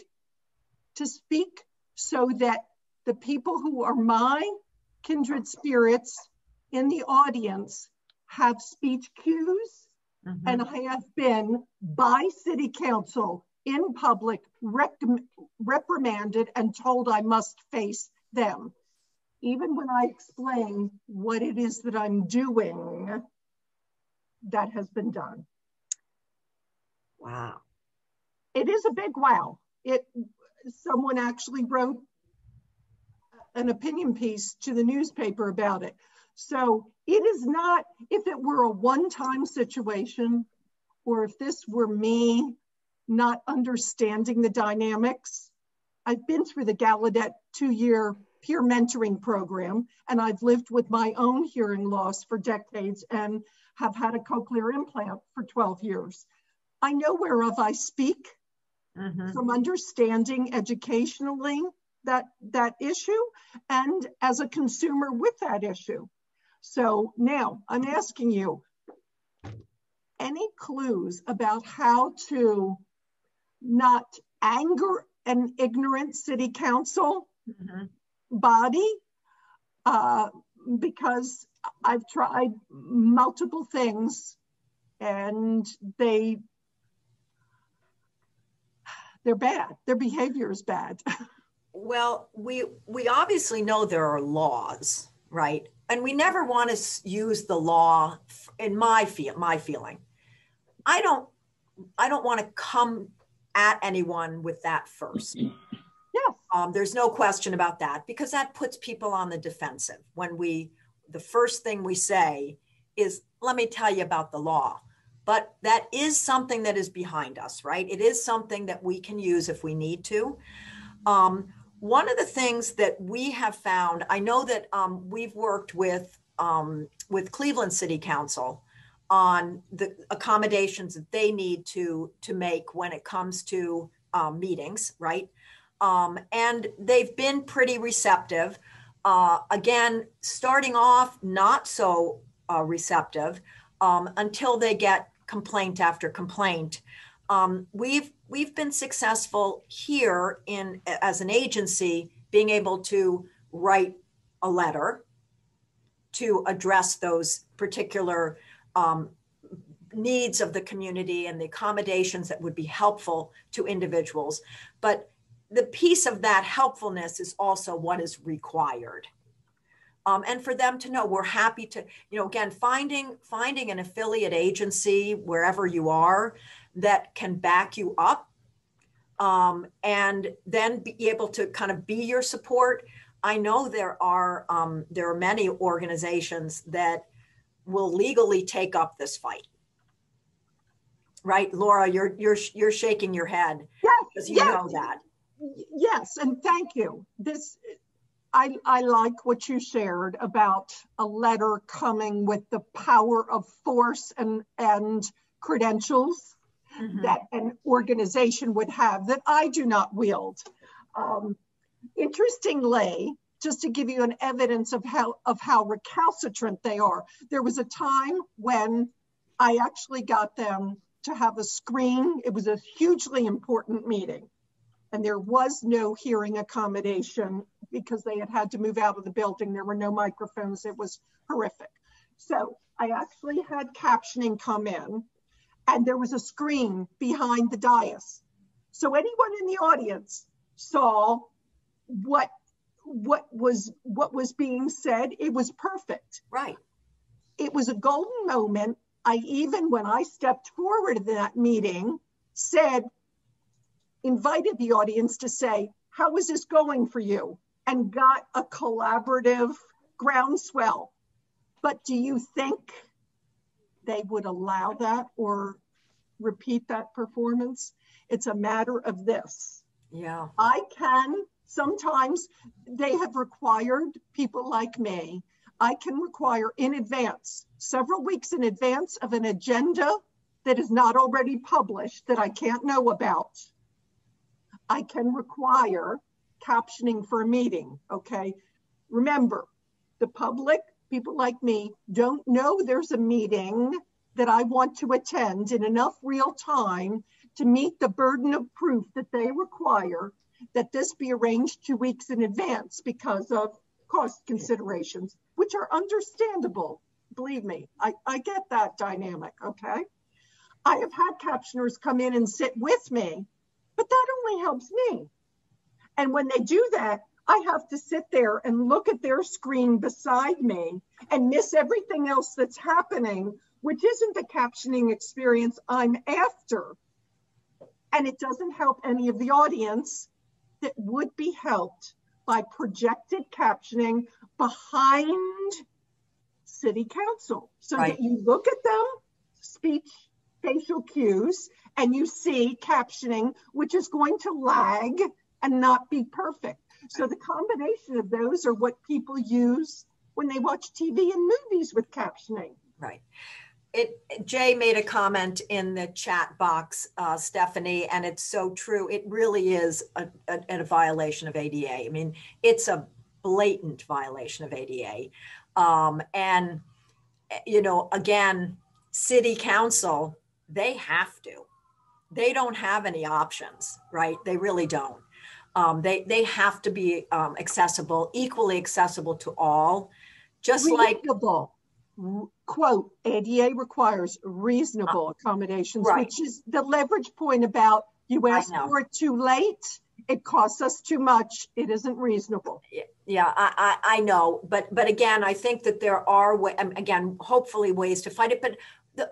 to speak so that the people who are my kindred spirits in the audience have speech cues. And I have been by City Council in public reprimanded and told I must face them. Even when I explain what it is that I'm doing, that has been done. Wow. It is a big wow. Someone actually wrote an opinion piece to the newspaper about it. So it is not, if it were a one-time situation, or if this were me not understanding the dynamics. I've been through the Gallaudet 2-year peer mentoring program, and I've lived with my own hearing loss for decades and have had a cochlear implant for 12 years. I know whereof I speak from understanding educationally that issue and as a consumer with that issue. So now I'm asking you, any clues about how to not anger an ignorant City Council body? Because I've tried multiple things and they're bad. Their behavior is bad. Well, we obviously know there are laws, right? And we never want to use the law. In my feeling, I don't want to come at anyone with that first. Yeah. There's no question about that, because that puts people on the defensive. When the first thing we say is, let me tell you about the law. But that is something that is behind us, right? It is something that we can use if we need to. One of the things that we have found, I know that we've worked with Cleveland City Council on the accommodations that they need to make when it comes to meetings, right? And they've been pretty receptive. Again, starting off not so receptive until they get complaint after complaint. We've been successful here as an agency being able to write a letter to address those particular needs of the community and the accommodations that would be helpful to individuals. But the piece of that helpfulness is also what is required. And for them to know, we're happy to, again, finding an affiliate agency wherever you are that can back you up, and then be able to kind of be your support. I know there are many organizations that will legally take up this fight. Right, Laura, you're shaking your head. Yes, because you know that. Yes, and thank you. I like what you shared about a letter coming with the power of force and credentials that an organization would have that I do not wield. Interestingly, just to give you an evidence of how recalcitrant they are, there was a time when I actually got them to have a screen. It was a hugely important meeting, and there was no hearing accommodation because they had to move out of the building. There were no microphones. It was horrific. So I actually had captioning come in, and there was a screen behind the dais. So anyone in the audience saw what was being said. It was perfect. Right. It was a golden moment. When I stepped forward in that meeting, invited the audience to say, how is this going for you? And got a collaborative groundswell. But do you think they would allow that or repeat that performance? It's a matter of this. Yeah. Sometimes they have required people like me, I can require in advance, several weeks in advance of an agenda that is not already published that I can't know about. I can require captioning for a meeting, okay? Remember, the public, people like me, don't know there's a meeting that I want to attend in enough real time to meet the burden of proof that they require that this be arranged 2 weeks in advance because of cost considerations, which are understandable. Believe me, I get that dynamic, okay? I have had captioners come in and sit with me, but that only helps me. And when they do that, I have to sit there and look at their screen beside me and miss everything else that's happening, which isn't the captioning experience I'm after. And it doesn't help any of the audience that would be helped by projected captioning behind city council. So right. that you look at them, speech, facial cues, and you see captioning, which is going to lag and not be perfect. So the combination of those are what people use when they watch TV and movies with captioning. Right. Jay made a comment in the chat box, Stephanie, and it's so true. It really is a violation of ADA. I mean, it's a blatant violation of ADA. And, you know, again, city council, they have to. They don't have any options, right? They really don't. They have to be accessible, equally accessible to all, just reasonable. Quote, ADA requires reasonable accommodations, right. Which is the leverage point about you ask for it too late, it costs us too much, it isn't reasonable. Yeah, I know, but again, I think that there are, again, hopefully ways to fight it, but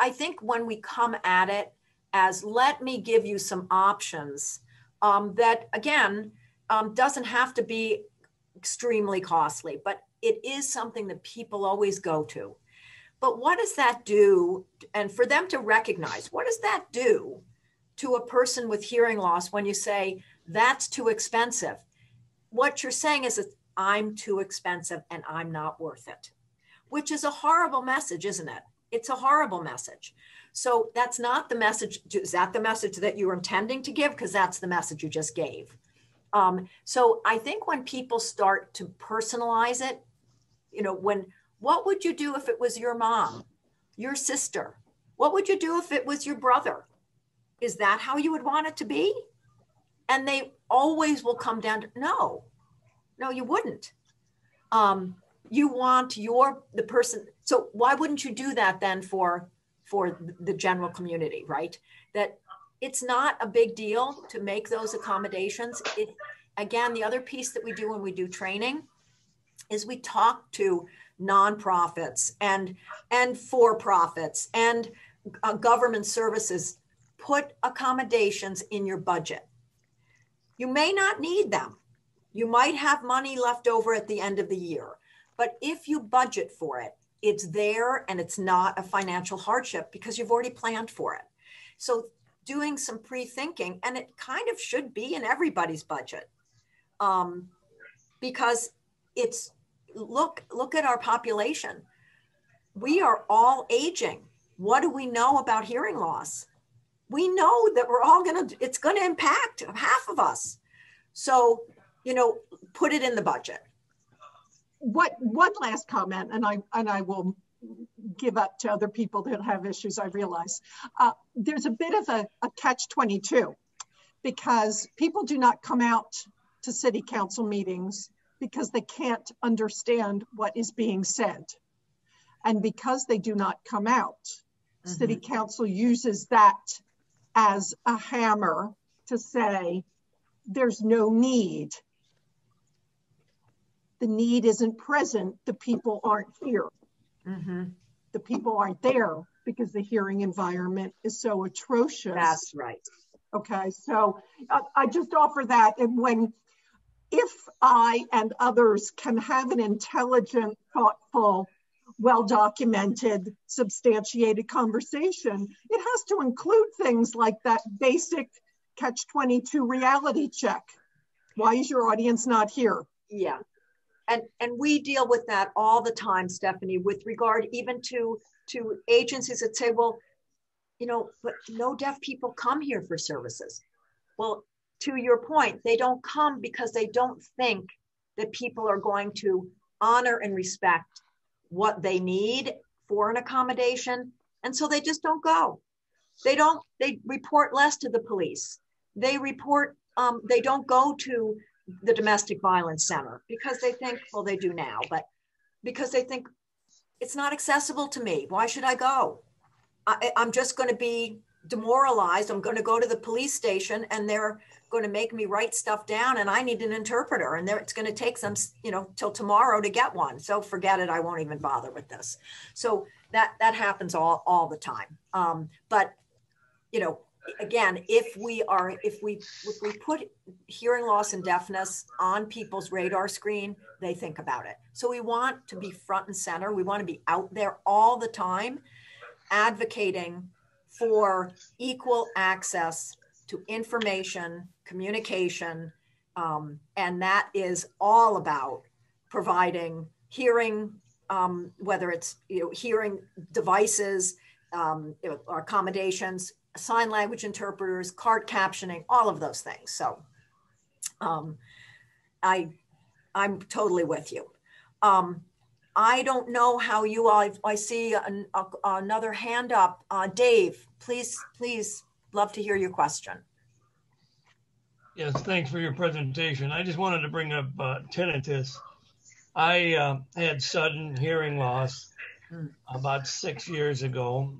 I think when we come at it as, let me give you some options, that again, doesn't have to be extremely costly, but it is something that people always go to. But what does that do? And for them to recognize, what does that do to a person with hearing loss when you say, that's too expensive? What you're saying is that I'm too expensive and I'm not worth it, which is a horrible message, isn't it? It's a horrible message. So that's not the message. Is that the message that you were intending to give? Because that's the message you just gave. So I think when people start to personalize it, you know, what would you do if it was your mom, your sister? What would you do if it was your brother? Is that how you would want it to be? And they always will come down to, no, you wouldn't. You want the person. So why wouldn't you do that then for the general community, right? That it's not a big deal to make those accommodations. Again, the other piece that we do when we do training is we talk to nonprofits and for-profits and government services. Put accommodations in your budget. You may not need them. You might have money left over at the end of the year, but if you budget for it, it's there and it's not a financial hardship because you've already planned for it. So doing some pre-thinking, and it kind of should be in everybody's budget, because it's, look at our population. We are all aging. What do we know about hearing loss? We know that we're all it's going to impact half of us. So, you know, put it in the budget. One last comment, and I will give up to other people that have issues, I realize. There's a bit of a catch-22 because people do not come out to city council meetings because they can't understand what is being said. And because they do not come out, city council uses that as a hammer to say, there's no need. The need isn't present, the people aren't here. The people aren't there because the hearing environment is so atrocious. That's right. Okay, so I just offer that. And when if I and others can have an intelligent, thoughtful, well-documented, substantiated conversation, it has to include things like that basic catch-22 reality check. Why is your audience not here? Yeah. And we deal with that all the time, Stephanie, with regard even to agencies that say, well, you know, but no deaf people come here for services. Well, to your point, they don't come because they don't think that people are going to honor and respect what they need for an accommodation. And so they just don't go. They report less to the police. They don't go to the domestic violence center because they think, well, they do now, but because they think it's not accessible to me. Why should I go? I'm just going to be demoralized. I'm going to go to the police station and they're going to make me write stuff down and I need an interpreter and it's going to take them, you know, till tomorrow to get one. So forget it. I won't even bother with this. So that happens all the time. But, you know, again, if we put hearing loss and deafness on people's radar screen, they think about it. So we want to be front and center. We want to be out there all the time, advocating for equal access to information, communication, and that is all about providing hearing, whether it's, you know, hearing devices, you know, or accommodations, sign language interpreters, card captioning, all of those things. So I'm totally with you. I don't know how you all, I see another hand up. Dave, please, love to hear your question. Yes, thanks for your presentation. I just wanted to bring up tinnitus. I had sudden hearing loss about 6 years ago.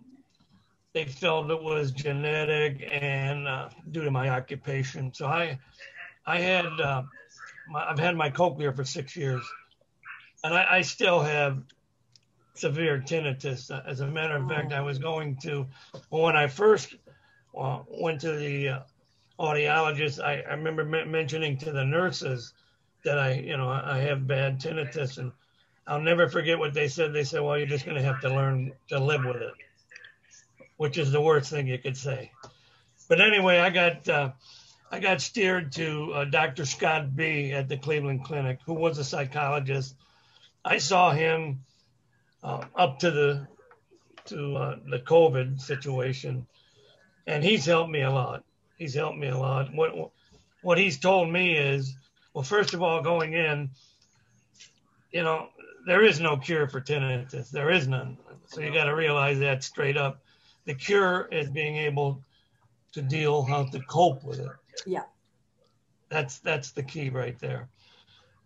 They felt it was genetic and due to my occupation. So I've had my Cochlear for 6 years, and I still have severe tinnitus. As a matter of fact, I was going to, when I first went to the audiologist, I remember mentioning to the nurses that I have bad tinnitus, and I'll never forget what they said. They said, well, you're just going to have to learn to live with it, which is the worst thing you could say. But anyway, I got steered to Dr. Scott B. at the Cleveland Clinic, who was a psychologist. I saw him up to the COVID situation, and he's helped me a lot. What he's told me is, well, first of all, going in, you know, there is no cure for tinnitus. There is none. So you got to realize that straight up. The cure is being able to deal how to cope with it. Yeah. That's the key right there.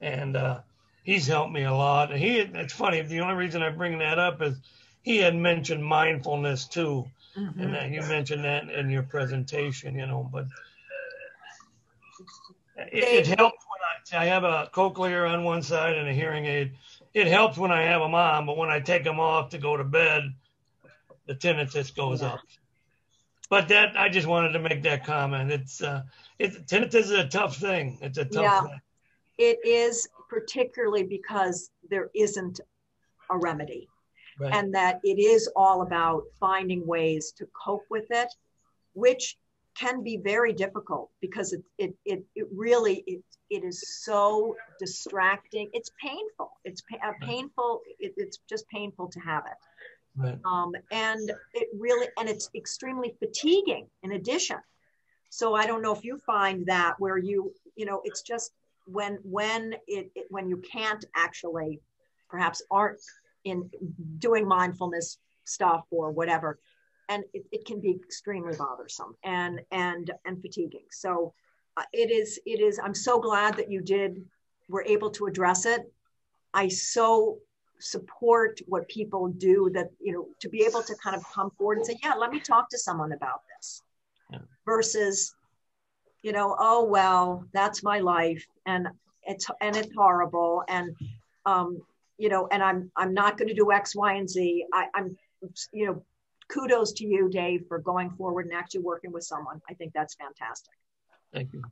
And he's helped me a lot. And it's funny, the only reason I bring that up is he had mentioned mindfulness too. Mm-hmm. And you mentioned that in your presentation, you know, but it helps when I have a cochlear on one side and a hearing aid. It helps when I have them on, but when I take them off to go to bed, the tinnitus goes up. But that, I just wanted to make that comment. Tinnitus is a tough thing. It's a tough thing. It is, particularly because there isn't a remedy. Right. And that it is all about finding ways to cope with it, which can be very difficult because it really is so distracting. It's painful. It's painful. It's just painful to have it. Right. And it's extremely fatiguing in addition. So I don't know if you find that where you know, it's just when you can't actually, perhaps aren't in doing mindfulness stuff or whatever, and it can be extremely bothersome and fatiguing. So it is, I'm so glad that you were able to address it. I so support what people do, that, you know, to be able to kind of come forward and say, yeah, let me talk to someone about this, versus, you know, oh, well, that's my life and it's horrible. And, you know, and I'm not going to do X, Y, and Z. I'm, you know, kudos to you, Dave, for going forward and actually working with someone. I think that's fantastic. Thank you.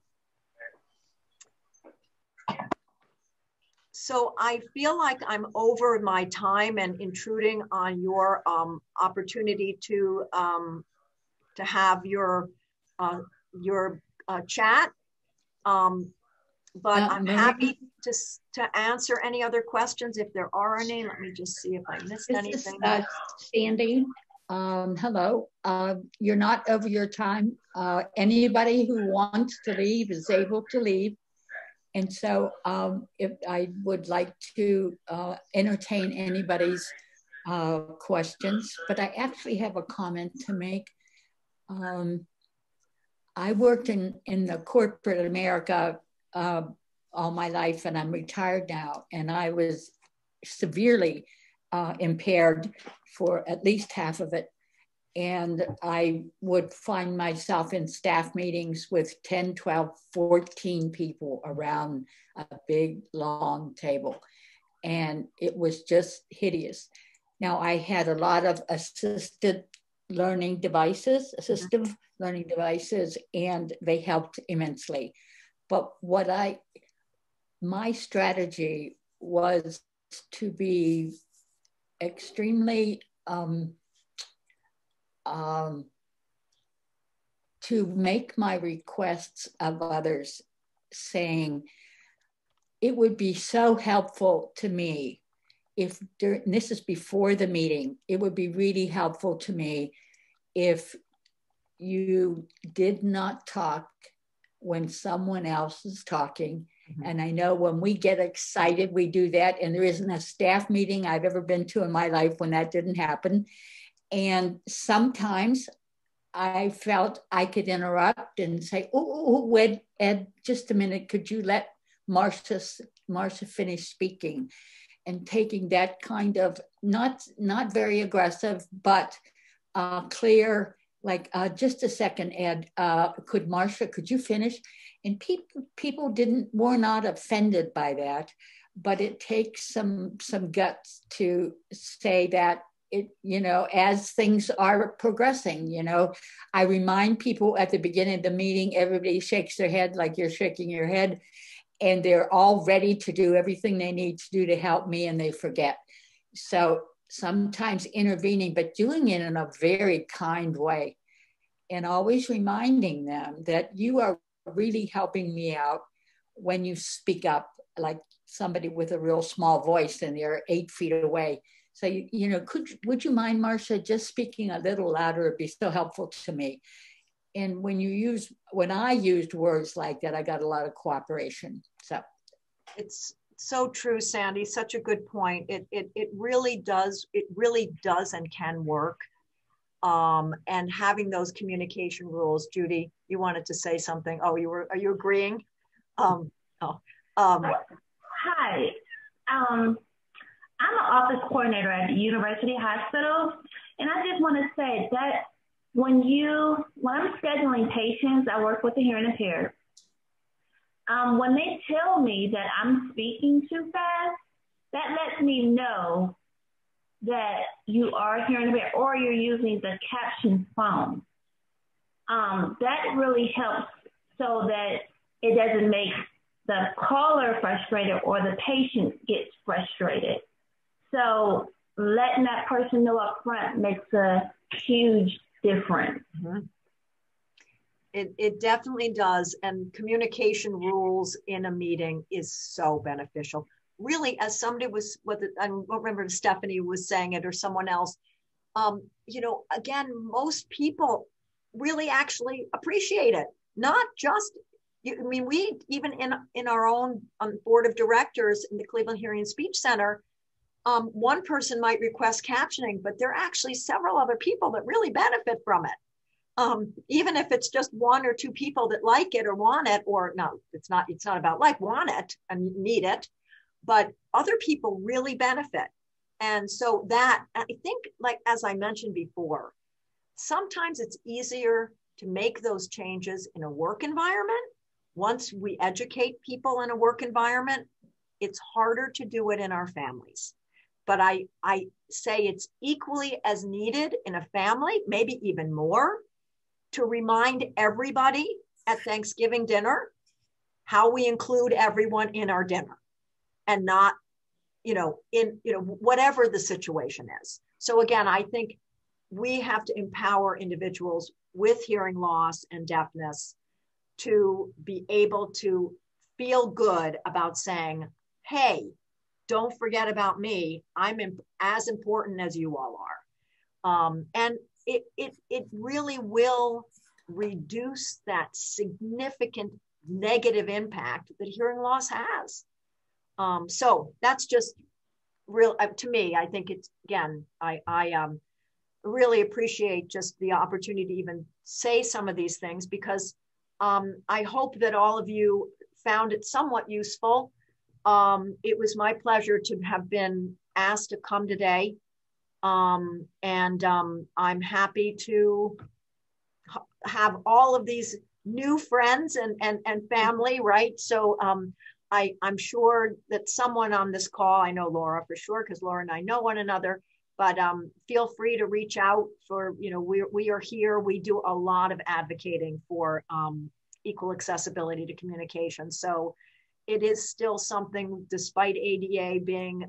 So I feel like I'm over my time and intruding on your opportunity to have your chat. But I'm happy to answer any other questions if there are any. Let me just see if I missed anything. This is Sandy. Hello. You're not over your time. Anybody who wants to leave is able to leave. And so if I would like to entertain anybody's questions, but I actually have a comment to make. I worked in the corporate America all my life, and I'm retired now, and I was severely impaired for at least half of it. And I would find myself in staff meetings with 10, 12, 14 people around a big, long table. And it was just hideous. Now, I had a lot of assistive learning devices, and they helped immensely. But my strategy was to be extremely, to make my requests of others, saying it would be so helpful to me if, and this is before the meeting, it would be really helpful to me if you did not talk when someone else is talking. Mm-hmm. And I know when we get excited, we do that. And there isn't a staff meeting I've ever been to in my life when that didn't happen. And sometimes I felt I could interrupt and say, oh, Ed, just a minute, could you let Marcia finish speaking? And taking that kind of, not very aggressive, but clear, like, just a second, Ed, could you finish? And people were not offended by that, but it takes some guts to say that, as things are progressing, I remind people at the beginning of the meeting, everybody shakes their head like you're shaking your head, and they're all ready to do everything they need to do to help me, and they forget. So sometimes intervening, but doing it in a very kind way, and always reminding them that you are really helping me out when you speak up, like somebody with a real small voice and they're 8 feet away. So, would you mind, Marcia, just speaking a little louder? It'd be so helpful to me. And when I used words like that, I got a lot of cooperation. So it's so true, Sandy. Such a good point. It really does. It really does and can work. And having those communication rules. Judy, you wanted to say something. Oh, are you agreeing? Hi. I'm an office coordinator at the University Hospital. And I just want to say that when I'm scheduling patients, I work with the hearing impaired. When they tell me that I'm speaking too fast, that lets me know that you are hearing impaired or you're using the caption phone. That really helps so that it doesn't make the caller frustrated or the patient gets frustrated. So letting that person know up front makes a huge difference. Mm-hmm. It definitely does. And communication rules in a meeting is so beneficial. Really, as somebody I don't remember if Stephanie was saying it or someone else, again, most people really actually appreciate it. Not just, we even in our own board of directors in the Cleveland Hearing and Speech Center, one person might request captioning, but there are actually several other people that really benefit from it. Even if it's just 1 or 2 people that like it or want it, or no, it's not about want it and need it, but other people really benefit. And so that, I think, like, as I mentioned before, sometimes it's easier to make those changes in a work environment. Once we educate people in a work environment, it's harder to do it in our families. But I say it's equally as needed in a family, maybe even more, to remind everybody at Thanksgiving dinner how we include everyone in our dinner. and not, whatever the situation is. So again, I think we have to empower individuals with hearing loss and deafness to be able to feel good about saying, hey, don't forget about me. I'm as important as you all are. And it really will reduce that significant negative impact that hearing loss has. So that's just real, to me, I think it's, again, I really appreciate just the opportunity to even say some of these things, because I hope that all of you found it somewhat useful. It was my pleasure to have been asked to come today. And I'm happy to have all of these new friends and family, right? So I'm sure that someone on this call, I know Laura for sure, because Laura and I know one another, but feel free to reach out for, we are here. We do a lot of advocating for equal accessibility to communication. So it is still something, despite ADA being,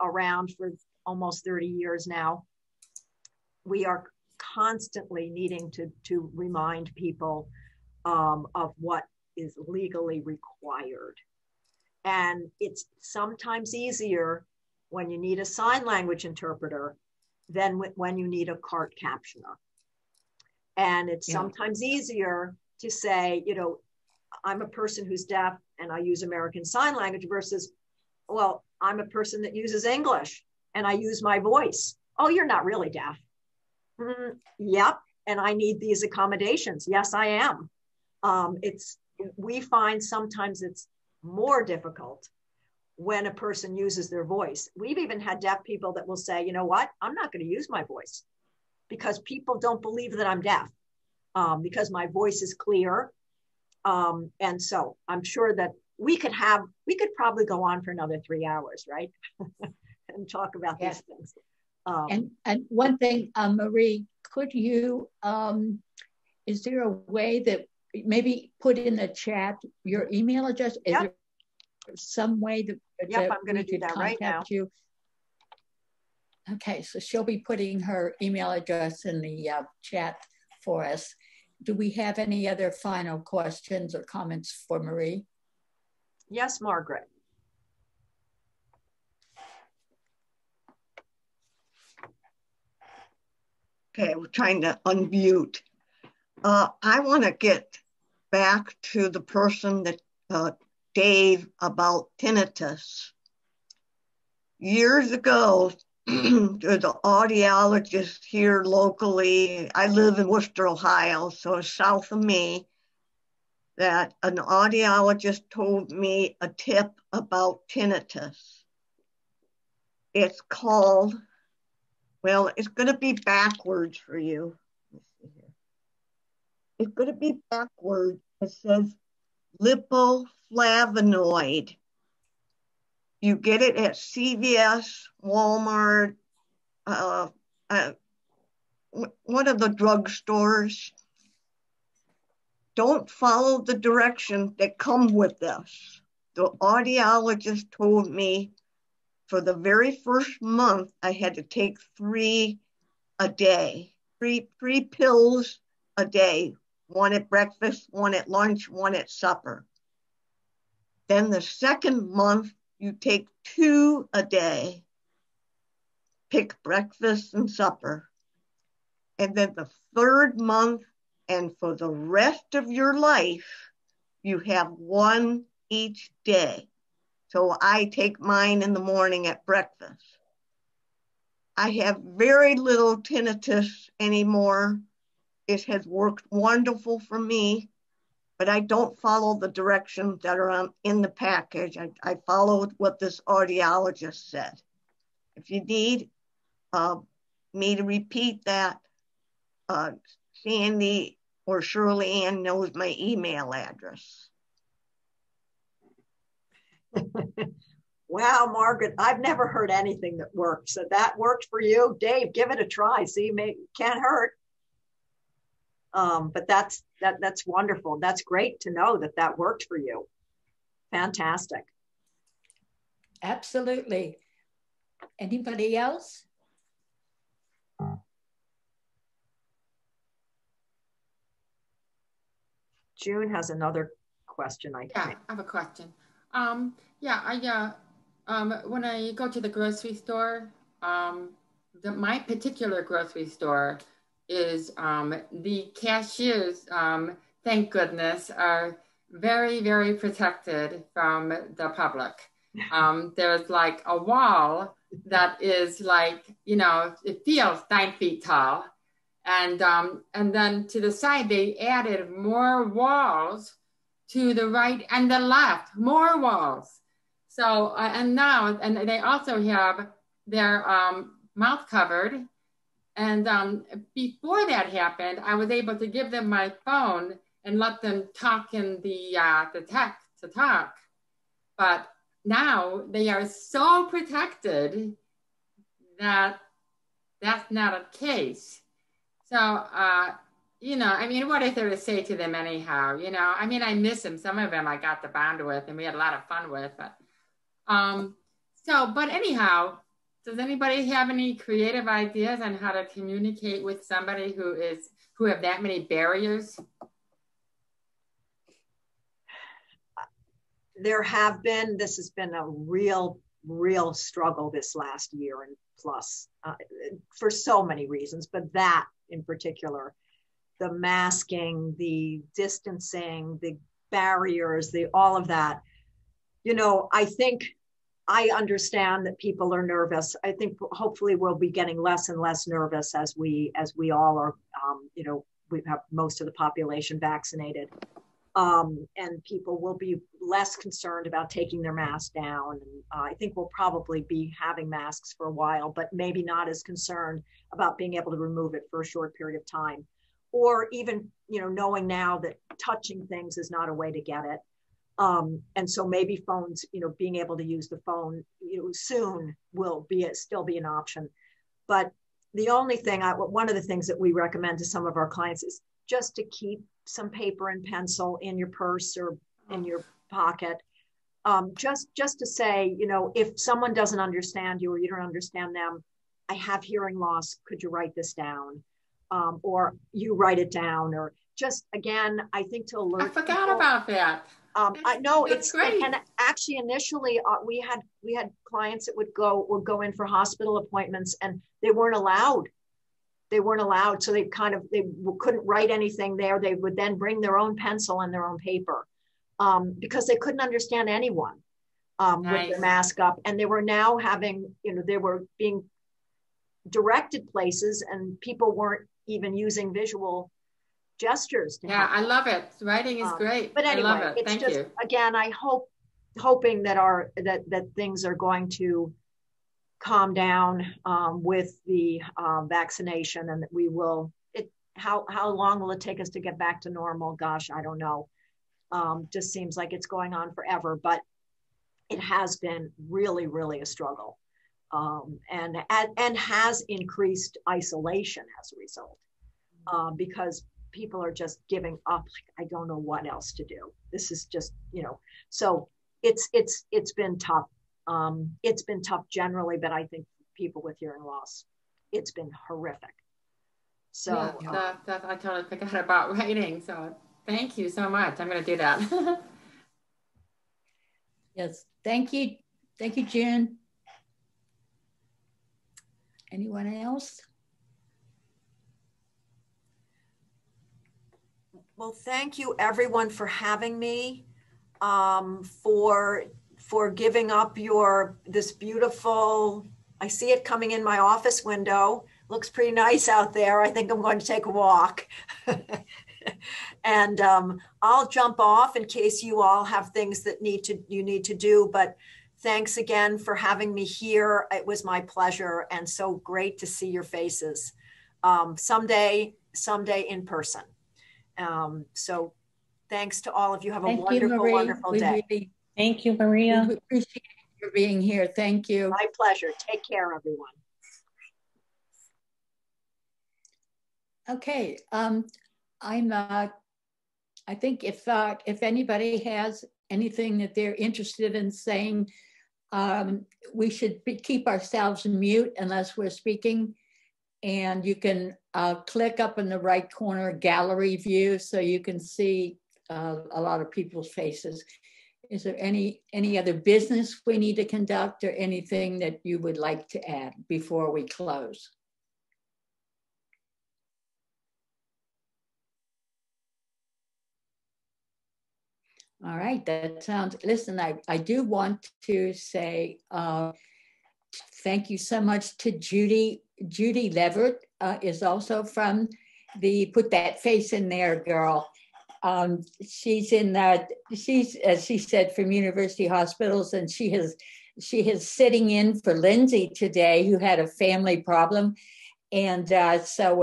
around for almost 30 years now, we are constantly needing to remind people of what is legally required. And it's sometimes easier when you need a sign language interpreter than when you need a CART captioner. And it's sometimes easier to say, I'm a person who's deaf and I use American Sign Language versus, well, I'm a person that uses English and I use my voice. Oh, you're not really deaf. Yep. And I need these accommodations. Yes, I am. We find sometimes it's more difficult when a person uses their voice. We've even had deaf people that will say, you know what, I'm not going to use my voice because people don't believe that I'm deaf because my voice is clear. And so I'm sure that we could probably go on for another 3 hours, right? And talk about these things. And one thing, Marie, could you, is there a way that maybe put in the chat your email address? Is there some way that, I'm going to do that right now. You? Okay, so she'll be putting her email address in the chat for us. Do we have any other final questions or comments for Marie? Yes, Margaret. Okay, we're trying to unmute. I want to get back to the person that Dave about tinnitus. Years ago, there's an audiologist here locally. I live in Worcester, Ohio, so it's south of me, that an audiologist told me a tip about tinnitus. It's called, well, it's going to be backwards for you. Let me see here. It's going to be backwards. It says lipoflavonoid. You get it at CVS, Walmart, one of the drugstores. Don't follow the directions that come with this. The audiologist told me for the very first month, I had to take 3 a day, three pills a day, 1 at breakfast, 1 at lunch, 1 at supper. Then the second month, you take 2 a day, pick breakfast and supper. And then the third month, and for the rest of your life, you have 1 each day. So I take mine in the morning at breakfast. I have very little tinnitus anymore. It has worked wonderful for me, but I don't follow the directions that are in the package. I followed what this audiologist said. If you need me to repeat that, Sandy or Shirley Ann knows my email address. Wow, Margaret, I've never heard anything that worked. So that worked for you. Dave, give it a try. See, can't hurt. But that's wonderful. That's great to know that worked for you. Fantastic. Absolutely. Anybody else? June has another question, I think. Yeah, I have a question. When I go to the grocery store, my particular grocery store is the cashiers, thank goodness, are very, very protected from the public. There's like a wall that is like, you know, it feels 9 feet tall. And then to the side, they added more walls to the right and the left, more walls. So, and they also have their mouth covered. And before that happened, I was able to give them my phone and let them talk in the text to talk. But now they are so protected that that's not a case. So, you know, I mean, what is there to say to them anyhow? You know, I mean, I miss them. Some of them I got to bond with and we had a lot of fun with. But, but anyhow, does anybody have any creative ideas on how to communicate with somebody who have that many barriers? There have been, this has been a real struggle this last year and plus for so many reasons, but that in particular, the masking, the distancing, the barriers, all of that. You know, I think I understand that people are nervous. I think hopefully we'll be getting less and less nervous as we all are, you know, we have most of the population vaccinated. And people will be less concerned about taking their mask down. And, I think we'll probably be having masks for a while, but maybe not as concerned about being able to remove it for a short period of time. Or even, you know, knowing now that touching things is not a way to get it. And so maybe phones, you know, being able to use the phone, you know, soon will still be an option. But the only thing, one of the things that we recommend to some of our clients is just to keep some paper and pencil in your purse or in your pocket. Just to say, you know, if someone doesn't understand you or you don't understand them, I have hearing loss, could you write this down? Or you write it down, or just, again, I think to alert I forgot people. About that. I know it's great. And actually initially we had clients that would go in for hospital appointments and they weren't allowed. So they couldn't write anything there. They would then bring their own pencil and their own paper because they couldn't understand anyone with their mask up. And they were now having, you know, they were being directed places and people weren't even using visual gestures. I love it. Writing is great. But anyway, I love it. it's Thank just, you. Again, hoping that things are going to calm down with the vaccination, and that we will. How long will it take us to get back to normal? Gosh, I don't know. Just seems like it's going on forever, but it has been really, really a struggle, and has increased isolation as a result, because people are just giving up. Like, I don't know what else to do. This is just, you know. So it's been tough. It's been tough generally, but I think people with hearing loss, it's been horrific. So yeah, I totally forgot about writing. So thank you so much. I'm going to do that. Yes, thank you. Thank you, June. Anyone else? Well, thank you everyone for having me, for giving up this beautiful, I see it coming in my office window. Looks pretty nice out there. I think I'm going to take a walk. And I'll jump off in case you all have things that you need to do. But thanks again for having me here. It was my pleasure, and so great to see your faces. Someday in person. So thanks to all of you. Have a wonderful day. Thank you, Maria. We appreciate you being here. Thank you. My pleasure. Take care, everyone. Okay. I think if anybody has anything that they're interested in saying, we should keep ourselves mute unless we're speaking. And you can click up in the right corner, gallery view, so you can see a lot of people's faces. Is there any other business we need to conduct or anything that you would like to add before we close? All right, that sounds, listen, I do want to say thank you so much to Judy. Judy Leverett is also from the, put that face in there, girl. She's in that, she's, as she said, from University Hospitals, and she is sitting in for Lindsay today, who had a family problem. And so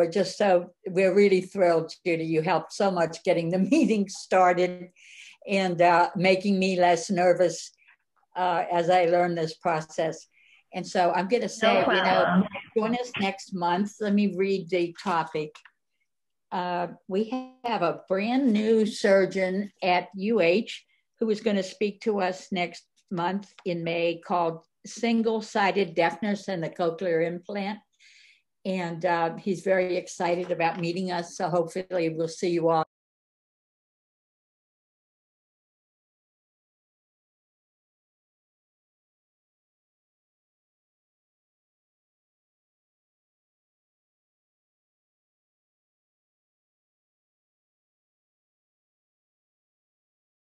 we're really thrilled, Judy. You helped so much getting the meeting started and making me less nervous as I learn this process. And so I'm going to say, join us next month. Let me read the topic. We have a brand new surgeon at UH who is going to speak to us next month in May, called Single-Sided Deafness and the Cochlear Implant. And he's very excited about meeting us. So hopefully we'll see you all